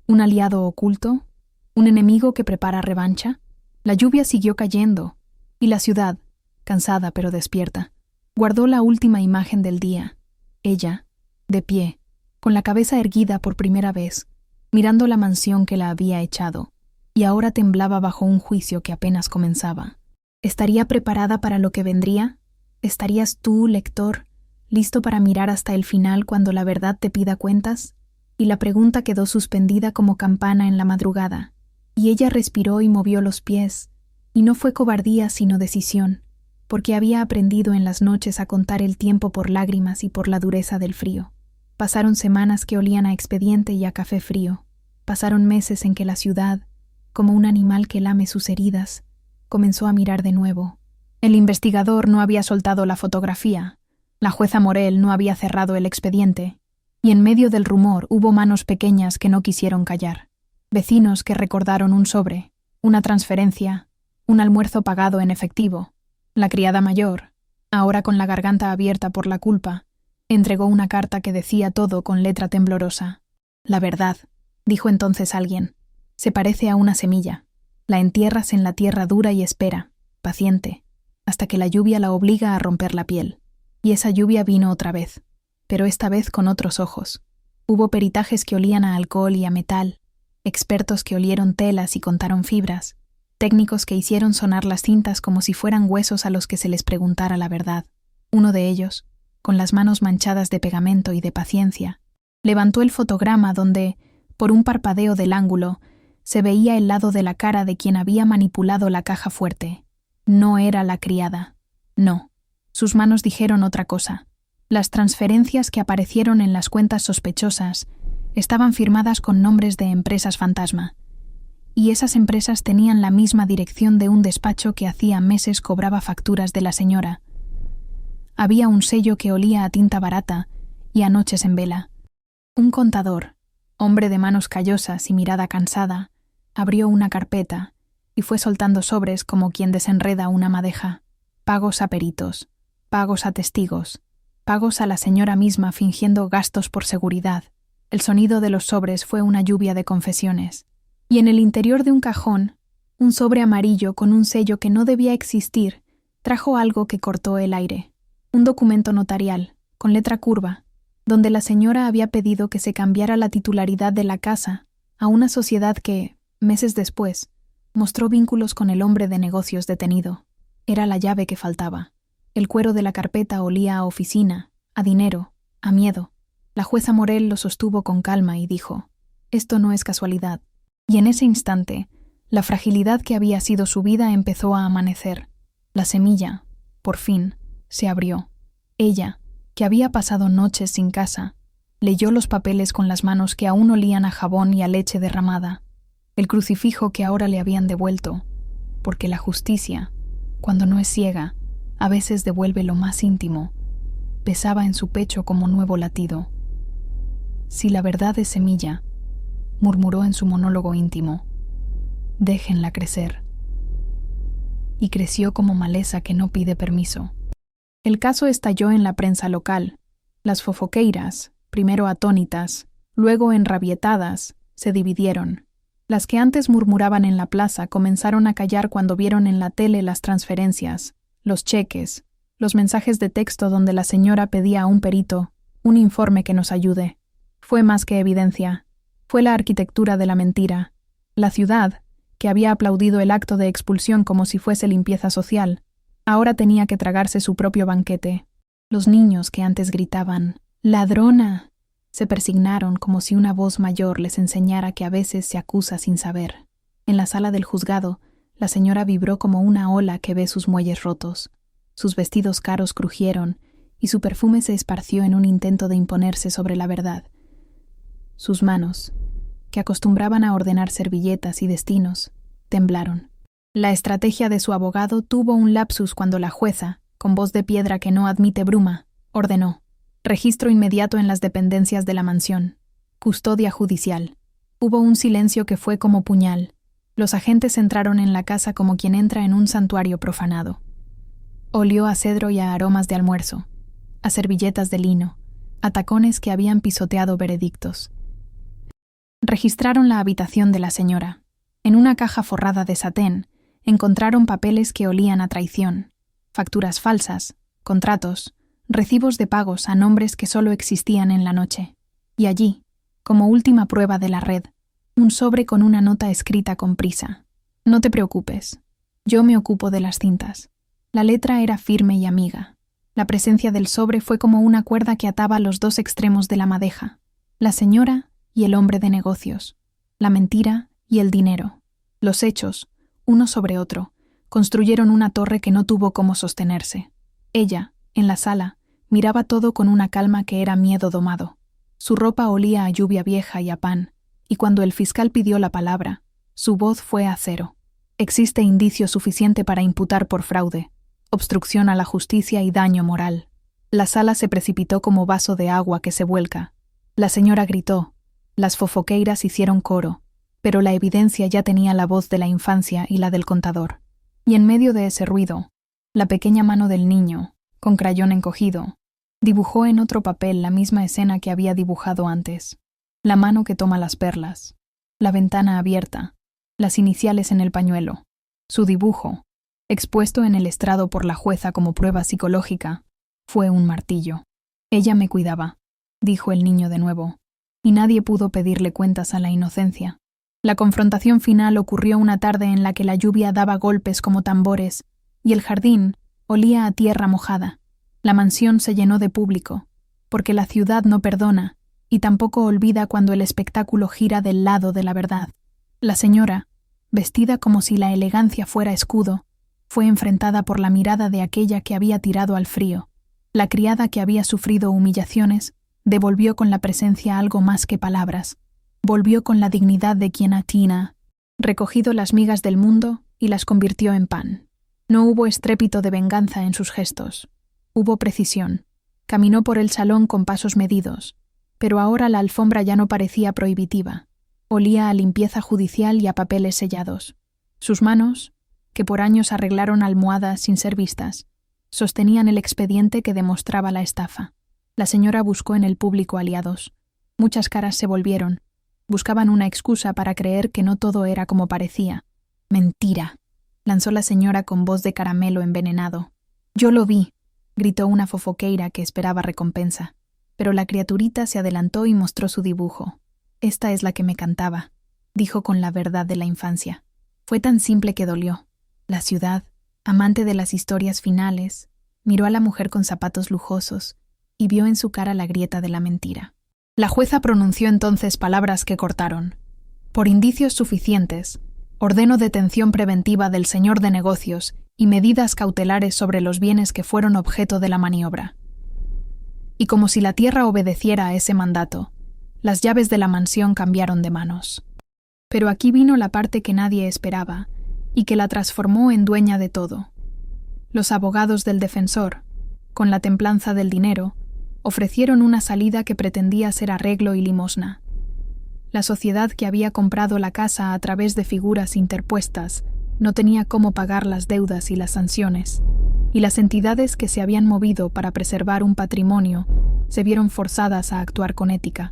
¿Un aliado oculto? ¿Un enemigo que prepara revancha? La lluvia siguió cayendo, y la ciudad, cansada pero despierta, guardó la última imagen del día. Ella, de pie, con la cabeza erguida por primera vez, mirando la mansión que la había echado, y ahora temblaba bajo un juicio que apenas comenzaba. ¿Estaría preparada para lo que vendría? ¿Estarías tú, lector, listo para mirar hasta el final cuando la verdad te pida cuentas? Y la pregunta quedó suspendida como campana en la madrugada, y ella respiró y movió los pies, y no fue cobardía sino decisión, porque había aprendido en las noches a contar el tiempo por lágrimas y por la dureza del frío. Pasaron semanas que olían a expediente y a café frío. Pasaron meses en que la ciudad, como un animal que lame sus heridas, comenzó a mirar de nuevo. El investigador no había soltado la fotografía, la jueza Morel no había cerrado el expediente, y en medio del rumor hubo manos pequeñas que no quisieron callar. Vecinos que recordaron un sobre, una transferencia, un almuerzo pagado en efectivo. La criada mayor, ahora con la garganta abierta por la culpa, entregó una carta que decía todo con letra temblorosa. «La verdad», dijo entonces alguien, «se parece a una semilla. La entierras en la tierra dura y espera, paciente, hasta que la lluvia la obliga a romper la piel». Y esa lluvia vino otra vez, pero esta vez con otros ojos. Hubo peritajes que olían a alcohol y a metal, expertos que olieron telas y contaron fibras, técnicos que hicieron sonar las cintas como si fueran huesos a los que se les preguntara la verdad. Uno de ellos, con las manos manchadas de pegamento y de paciencia, levantó el fotograma donde, por un parpadeo del ángulo, se veía el lado de la cara de quien había manipulado la caja fuerte. No era la criada. No. Sus manos dijeron otra cosa. Las transferencias que aparecieron en las cuentas sospechosas estaban firmadas con nombres de empresas fantasma. Y esas empresas tenían la misma dirección de un despacho que hacía meses cobraba facturas de la señora. Había un sello que olía a tinta barata y a noches en vela. Un contador, hombre de manos callosas y mirada cansada, abrió una carpeta y fue soltando sobres como quien desenreda una madeja. Pagos a peritos, pagos a testigos, pagos a la señora misma fingiendo gastos por seguridad. El sonido de los sobres fue una lluvia de confesiones. Y en el interior de un cajón, un sobre amarillo con un sello que no debía existir trajo algo que cortó el aire. Un documento notarial, con letra curva, donde la señora había pedido que se cambiara la titularidad de la casa a una sociedad que, meses después, mostró vínculos con el hombre de negocios detenido. Era la llave que faltaba. El cuero de la carpeta olía a oficina, a dinero, a miedo. La jueza Morel lo sostuvo con calma y dijo: «Esto no es casualidad». Y en ese instante, la fragilidad que había sido su vida empezó a amanecer. La semilla, por fin, se abrió. Ella, que había pasado noches sin casa, leyó los papeles con las manos que aún olían a jabón y a leche derramada. El crucifijo que ahora le habían devuelto, porque la justicia, cuando no es ciega, a veces devuelve lo más íntimo, pesaba en su pecho como nuevo latido. Si la verdad es semilla, murmuró en su monólogo íntimo, déjenla crecer. Y creció como maleza que no pide permiso. El caso estalló en la prensa local. Las fofoqueiras, primero atónitas, luego enrabietadas, se dividieron. Las que antes murmuraban en la plaza comenzaron a callar cuando vieron en la tele las transferencias, los cheques, los mensajes de texto donde la señora pedía a un perito un informe que nos ayude. Fue más que evidencia. Fue la arquitectura de la mentira. La ciudad, que había aplaudido el acto de expulsión como si fuese limpieza social, ahora tenía que tragarse su propio banquete. Los niños que antes gritaban «¡Ladrona!» se persignaron como si una voz mayor les enseñara que a veces se acusa sin saber. En la sala del juzgado, la señora vibró como una ola que ve sus muelles rotos. Sus vestidos caros crujieron y su perfume se esparció en un intento de imponerse sobre la verdad. Sus manos, que acostumbraban a ordenar servilletas y destinos, temblaron. La estrategia de su abogado tuvo un lapsus cuando la jueza, con voz de piedra que no admite bruma, ordenó: registro inmediato en las dependencias de la mansión. Custodia judicial. Hubo un silencio que fue como puñal. Los agentes entraron en la casa como quien entra en un santuario profanado. Olió a cedro y a aromas de almuerzo, a servilletas de lino, a tacones que habían pisoteado veredictos. Registraron la habitación de la señora. En una caja forrada de satén encontraron papeles que olían a traición, facturas falsas, contratos, recibos de pagos a nombres que solo existían en la noche. Y allí, como última prueba de la red, un sobre con una nota escrita con prisa. No te preocupes, yo me ocupo de las cintas. La letra era firme y amiga. La presencia del sobre fue como una cuerda que ataba los dos extremos de la madeja, la señora y el hombre de negocios, la mentira y el dinero. Los hechos, uno sobre otro, construyeron una torre que no tuvo cómo sostenerse. Ella, en la sala, miraba todo con una calma que era miedo domado. Su ropa olía a lluvia vieja y a pan, y cuando el fiscal pidió la palabra, su voz fue acero. Existe indicio suficiente para imputar por fraude, obstrucción a la justicia y daño moral. La sala se precipitó como vaso de agua que se vuelca. La señora gritó. Las fofoqueiras hicieron coro, pero la evidencia ya tenía la voz de la infancia y la del contador. Y en medio de ese ruido, la pequeña mano del niño, con crayón encogido, dibujó en otro papel la misma escena que había dibujado antes. La mano que toma las perlas, la ventana abierta, las iniciales en el pañuelo. Su dibujo, expuesto en el estrado por la jueza como prueba psicológica, fue un martillo. Ella me cuidaba, dijo el niño de nuevo, y nadie pudo pedirle cuentas a la inocencia. La confrontación final ocurrió una tarde en la que la lluvia daba golpes como tambores y el jardín olía a tierra mojada. La mansión se llenó de público, porque la ciudad no perdona y tampoco olvida cuando el espectáculo gira del lado de la verdad. La señora, vestida como si la elegancia fuera escudo, fue enfrentada por la mirada de aquella que había tirado al frío. La criada que había sufrido humillaciones devolvió con la presencia algo más que palabras. Volvió con la dignidad de quien ha recogido las migas del mundo y las convirtió en pan. No hubo estrépito de venganza en sus gestos. Hubo precisión. Caminó por el salón con pasos medidos, pero ahora la alfombra ya no parecía prohibitiva. Olía a limpieza judicial y a papeles sellados. Sus manos, que por años arreglaron almohadas sin ser vistas, sostenían el expediente que demostraba la estafa. La señora buscó en el público aliados. Muchas caras se volvieron. Buscaban una excusa para creer que no todo era como parecía. «Mentira», lanzó la señora con voz de caramelo envenenado. «Yo lo vi», gritó una fofoqueira que esperaba recompensa. Pero la criaturita se adelantó y mostró su dibujo. «Esta es la que me cantaba», dijo con la verdad de la infancia. Fue tan simple que dolió. La ciudad, amante de las historias finales, miró a la mujer con zapatos lujosos y vio en su cara la grieta de la mentira. La jueza pronunció entonces palabras que cortaron. «Por indicios suficientes, ordeno detención preventiva del señor de negocios y medidas cautelares sobre los bienes que fueron objeto de la maniobra». Y como si la tierra obedeciera a ese mandato, las llaves de la mansión cambiaron de manos. Pero aquí vino la parte que nadie esperaba y que la transformó en dueña de todo. Los abogados del defensor, con la templanza del dinero, ofrecieron una salida que pretendía ser arreglo y limosna. La sociedad que había comprado la casa a través de figuras interpuestas no tenía cómo pagar las deudas y las sanciones, y las entidades que se habían movido para preservar un patrimonio se vieron forzadas a actuar con ética.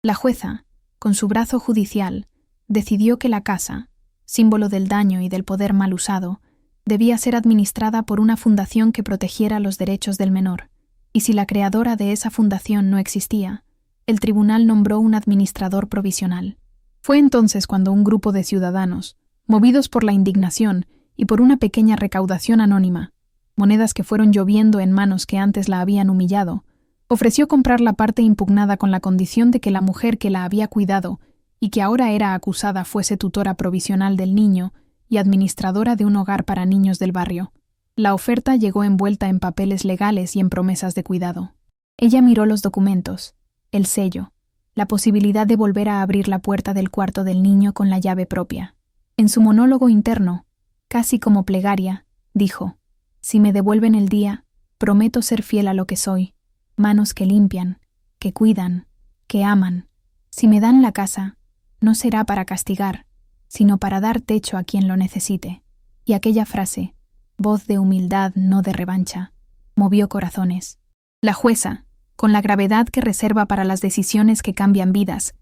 La jueza, con su brazo judicial, decidió que la casa, símbolo del daño y del poder mal usado, debía ser administrada por una fundación que protegiera los derechos del menor, y si la creadora de esa fundación no existía, el tribunal nombró un administrador provisional. Fue entonces cuando un grupo de ciudadanos, movidos por la indignación y por una pequeña recaudación anónima, monedas que fueron lloviendo en manos que antes la habían humillado, ofreció comprar la parte impugnada con la condición de que la mujer que la había cuidado y que ahora era acusada fuese tutora provisional del niño y administradora de un hogar para niños del barrio. La oferta llegó envuelta en papeles legales y en promesas de cuidado. Ella miró los documentos, el sello, la posibilidad de volver a abrir la puerta del cuarto del niño con la llave propia. En su monólogo interno, casi como plegaria, dijo: «Si me devuelven el día, prometo ser fiel a lo que soy, manos que limpian, que cuidan, que aman. Si me dan la casa, no será para castigar, sino para dar techo a quien lo necesite». Y aquella frase, voz de humildad, no de revancha, movió corazones. La jueza, con la gravedad que reserva para las decisiones que cambian vidas,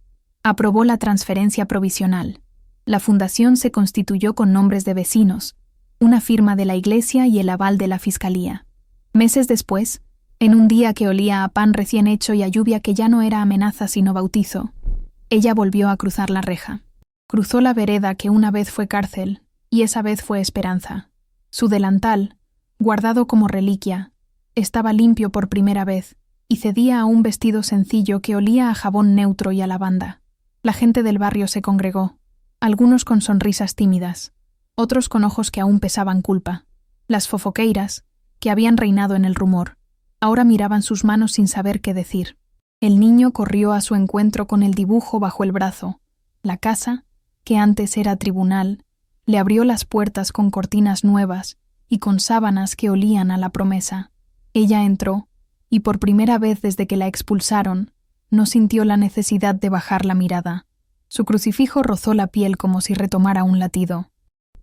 aprobó la transferencia provisional. La fundación se constituyó con nombres de vecinos, una firma de la iglesia y el aval de la fiscalía. Meses después, en un día que olía a pan recién hecho y a lluvia que ya no era amenaza sino bautizo, ella volvió a cruzar la reja. Cruzó la vereda que una vez fue cárcel y esa vez fue esperanza. Su delantal, guardado como reliquia, estaba limpio por primera vez y cedía a un vestido sencillo que olía a jabón neutro y a lavanda. La gente del barrio se congregó, algunos con sonrisas tímidas, otros con ojos que aún pesaban culpa. Las fofoqueiras, que habían reinado en el rumor, ahora miraban sus manos sin saber qué decir. El niño corrió a su encuentro con el dibujo bajo el brazo. La casa, que antes era tribunal, le abrió las puertas con cortinas nuevas y con sábanas que olían a la promesa. Ella entró, y por primera vez desde que la expulsaron, no sintió la necesidad de bajar la mirada. Su crucifijo rozó la piel como si retomara un latido.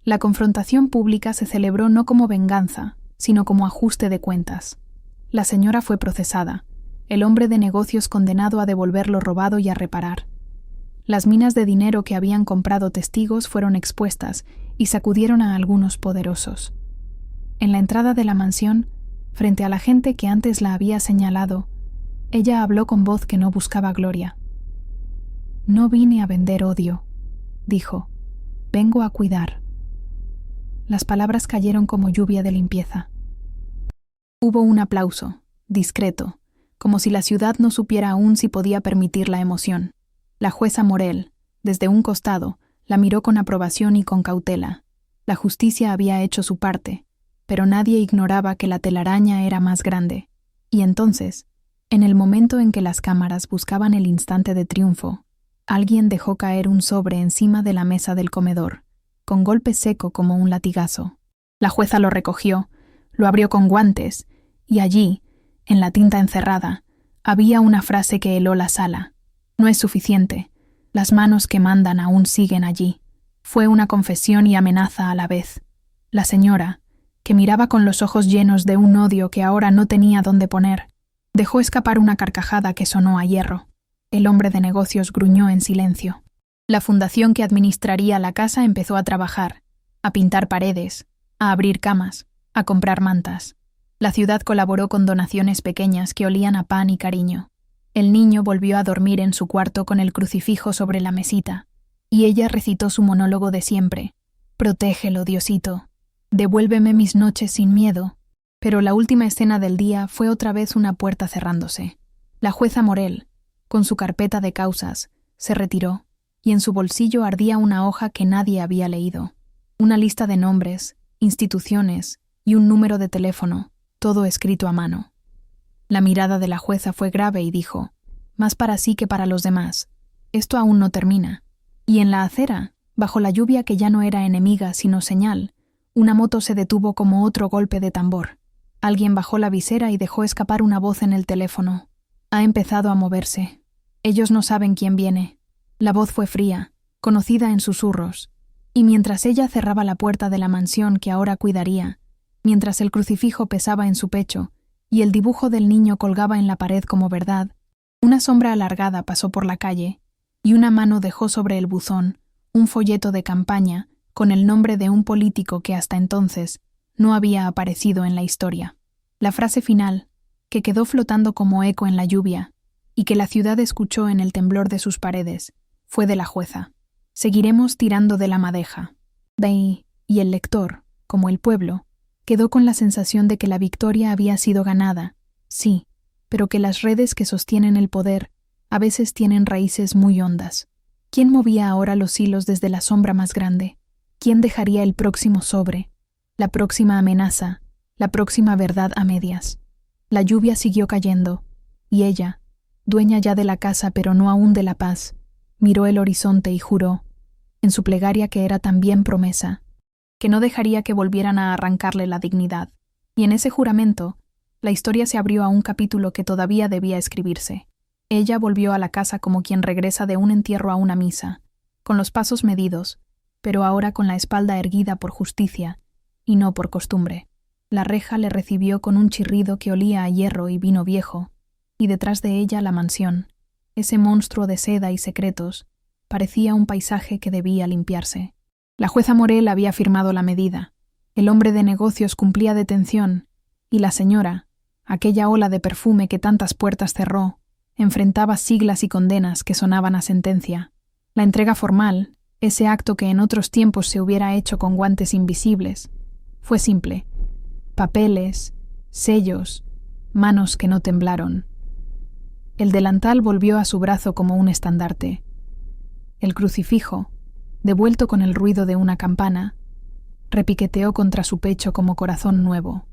La confrontación pública se celebró no como venganza, sino como ajuste de cuentas. La señora fue procesada, el hombre de negocios condenado a devolver lo robado y a reparar. Las minas de dinero que habían comprado testigos fueron expuestas y sacudieron a algunos poderosos. En la entrada de la mansión, frente a la gente que antes la había señalado, ella habló con voz que no buscaba gloria. «No vine a vender odio, dijo. Vengo a cuidar. Las palabras cayeron como lluvia de limpieza. Hubo un aplauso, discreto, como si la ciudad no supiera aún si podía permitir la emoción. La jueza Morel, desde un costado, la miró con aprobación y con cautela. La justicia había hecho su parte, pero nadie ignoraba que la telaraña era más grande. Y entonces, en el momento en que las cámaras buscaban el instante de triunfo, alguien dejó caer un sobre encima de la mesa del comedor, con golpe seco como un latigazo. La jueza lo recogió, lo abrió con guantes, y allí, en la tinta encerrada, había una frase que heló la sala. No es suficiente. Las manos que mandan aún siguen allí. Fue una confesión y amenaza a la vez. La señora, que miraba con los ojos llenos de un odio que ahora no tenía dónde poner, dejó escapar una carcajada que sonó a hierro. El hombre de negocios gruñó en silencio. La fundación que administraría la casa empezó a trabajar, a pintar paredes, a abrir camas, a comprar mantas. La ciudad colaboró con donaciones pequeñas que olían a pan y cariño. El niño volvió a dormir en su cuarto con el crucifijo sobre la mesita, y ella recitó su monólogo de siempre. Protégelo, Diosito. Devuélveme mis noches sin miedo. Pero la última escena del día fue otra vez una puerta cerrándose. La jueza Morel, con su carpeta de causas, se retiró, y en su bolsillo ardía una hoja que nadie había leído. Una lista de nombres, instituciones y un número de teléfono, todo escrito a mano. La mirada de la jueza fue grave y dijo, más para sí que para los demás, esto aún no termina. Y en la acera, bajo la lluvia que ya no era enemiga sino señal, una moto se detuvo como otro golpe de tambor. Alguien bajó la visera y dejó escapar una voz en el teléfono. Ha empezado a moverse. Ellos no saben quién viene. La voz fue fría, conocida en susurros, y mientras ella cerraba la puerta de la mansión que ahora cuidaría, mientras el crucifijo pesaba en su pecho y el dibujo del niño colgaba en la pared como verdad, una sombra alargada pasó por la calle y una mano dejó sobre el buzón un folleto de campaña con el nombre de un político que hasta entonces no había aparecido en la historia. La frase final, que quedó flotando como eco en la lluvia y que la ciudad escuchó en el temblor de sus paredes, fue de la jueza. Seguiremos tirando de la madeja. Y el lector, como el pueblo, quedó con la sensación de que la victoria había sido ganada, sí, pero que las redes que sostienen el poder a veces tienen raíces muy hondas. ¿Quién movía ahora los hilos desde la sombra más grande? ¿Quién dejaría el próximo sobre, la próxima amenaza, la próxima verdad a medias? La lluvia siguió cayendo, y ella, dueña ya de la casa pero no aún de la paz, miró el horizonte y juró, en su plegaria que era también promesa, que no dejaría que volvieran a arrancarle la dignidad. Y en ese juramento, la historia se abrió a un capítulo que todavía debía escribirse. Ella volvió a la casa como quien regresa de un entierro a una misa, con los pasos medidos, pero ahora con la espalda erguida por justicia, y no por costumbre. La reja le recibió con un chirrido que olía a hierro y vino viejo, y detrás de ella la mansión, ese monstruo de seda y secretos, parecía un paisaje que debía limpiarse. La jueza Morel había firmado la medida, el hombre de negocios cumplía detención, y la señora, aquella ola de perfume que tantas puertas cerró, enfrentaba siglas y condenas que sonaban a sentencia. La entrega formal, ese acto que en otros tiempos se hubiera hecho con guantes invisibles, fue simple. Papeles, sellos, manos que no temblaron. El delantal volvió a su brazo como un estandarte. El crucifijo, devuelto con el ruido de una campana, repiqueteó contra su pecho como corazón nuevo.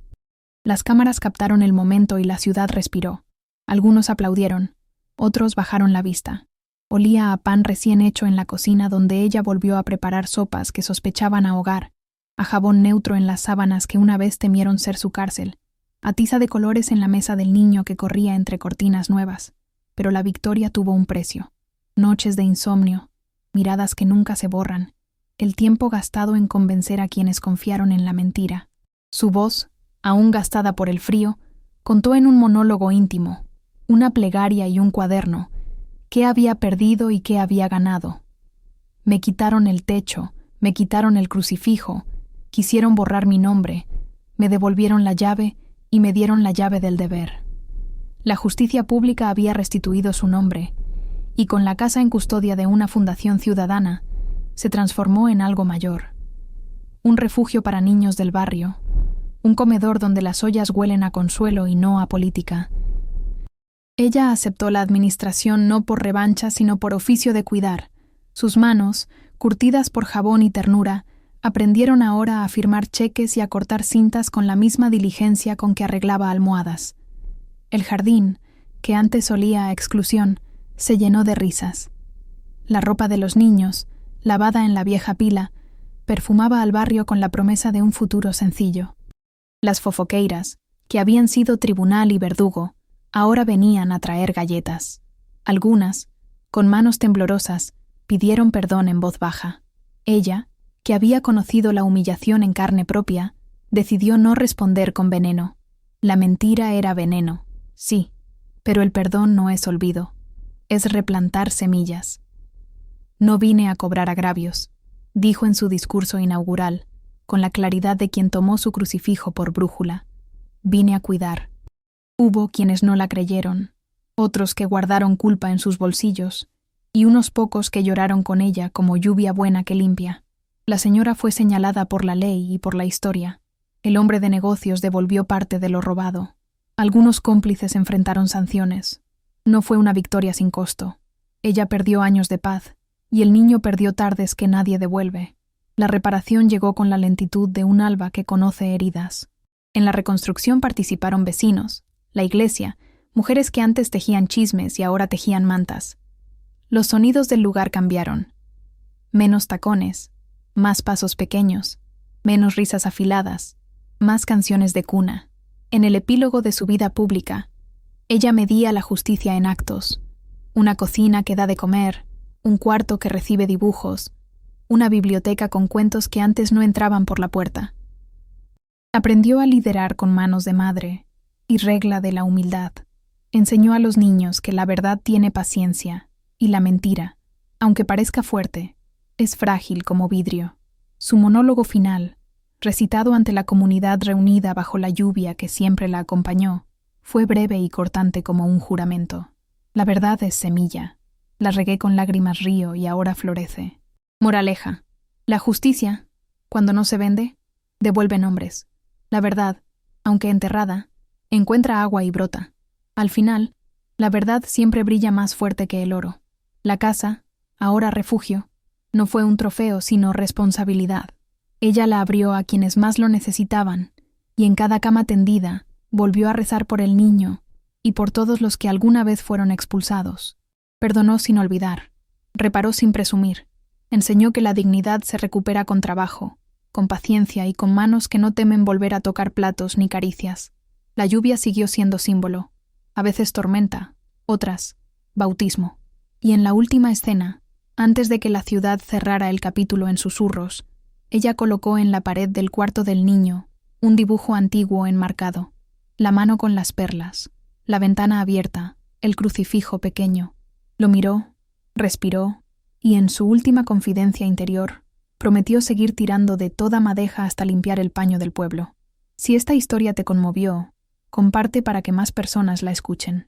Las cámaras captaron el momento y la ciudad respiró. Algunos aplaudieron, otros bajaron la vista. Olía a pan recién hecho en la cocina donde ella volvió a preparar sopas que sospechaban ahogar, a jabón neutro en las sábanas que una vez temieron ser su cárcel, a tiza de colores en la mesa del niño que corría entre cortinas nuevas. Pero la victoria tuvo un precio. Noches de insomnio, miradas que nunca se borran, el tiempo gastado en convencer a quienes confiaron en la mentira. Su voz, aún gastada por el frío, contó en un monólogo íntimo, una plegaria y un cuaderno, qué había perdido y qué había ganado. Me quitaron el techo, me quitaron el crucifijo, quisieron borrar mi nombre, me devolvieron la llave y me dieron la llave del deber. La justicia pública había restituido su nombre, y con la casa en custodia de una fundación ciudadana, se transformó en algo mayor. Un refugio para niños del barrio, un comedor donde las ollas huelen a consuelo y no a política. Ella aceptó la administración no por revancha, sino por oficio de cuidar. Sus manos, curtidas por jabón y ternura, aprendieron ahora a firmar cheques y a cortar cintas con la misma diligencia con que arreglaba almohadas. El jardín, que antes olía a exclusión, se llenó de risas. La ropa de los niños, lavada en la vieja pila, perfumaba al barrio con la promesa de un futuro sencillo. Las fofoqueiras, que habían sido tribunal y verdugo, ahora venían a traer galletas. Algunas, con manos temblorosas, pidieron perdón en voz baja. Ella, que había conocido la humillación en carne propia, decidió no responder con veneno. La mentira era veneno, sí, pero el perdón no es olvido, es replantar semillas. No vine a cobrar agravios, dijo en su discurso inaugural, con la claridad de quien tomó su crucifijo por brújula. Vine a cuidar. Hubo quienes no la creyeron, otros que guardaron culpa en sus bolsillos, y unos pocos que lloraron con ella como lluvia buena que limpia. La señora fue señalada por la ley y por la historia. El hombre de negocios devolvió parte de lo robado. Algunos cómplices enfrentaron sanciones. No fue una victoria sin costo. Ella perdió años de paz, y el niño perdió tardes que nadie devuelve. La reparación llegó con la lentitud de un alba que conoce heridas. En la reconstrucción participaron vecinos, la iglesia, mujeres que antes tejían chismes y ahora tejían mantas. Los sonidos del lugar cambiaron. Menos tacones, más pasos pequeños, menos risas afiladas, más canciones de cuna. En el epílogo de su vida pública, ella medía la justicia en actos. Una cocina que da de comer, un cuarto que recibe dibujos, una biblioteca con cuentos que antes no entraban por la puerta. Aprendió a liderar con manos de madre y regla de la humildad. Enseñó a los niños que la verdad tiene paciencia y la mentira, aunque parezca fuerte, es frágil como vidrio. Su monólogo final, recitado ante la comunidad reunida bajo la lluvia que siempre la acompañó, fue breve y cortante como un juramento. La verdad es semilla. La regué con lágrimas río y ahora florece. Moraleja. La justicia, cuando no se vende, devuelve nombres. La verdad, aunque enterrada, encuentra agua y brota. Al final, la verdad siempre brilla más fuerte que el oro. La casa, ahora refugio, no fue un trofeo sino responsabilidad. Ella la abrió a quienes más lo necesitaban, y en cada cama tendida volvió a rezar por el niño y por todos los que alguna vez fueron expulsados. Perdonó sin olvidar, reparó sin presumir, enseñó que la dignidad se recupera con trabajo, con paciencia y con manos que no temen volver a tocar platos ni caricias. La lluvia siguió siendo símbolo, a veces tormenta, otras, bautismo. Y en la última escena, antes de que la ciudad cerrara el capítulo en susurros, ella colocó en la pared del cuarto del niño un dibujo antiguo enmarcado, la mano con las perlas, la ventana abierta, el crucifijo pequeño. Lo miró, respiró, y en su última confidencia interior, prometió seguir tirando de toda madeja hasta limpiar el paño del pueblo. Si esta historia te conmovió, comparte para que más personas la escuchen.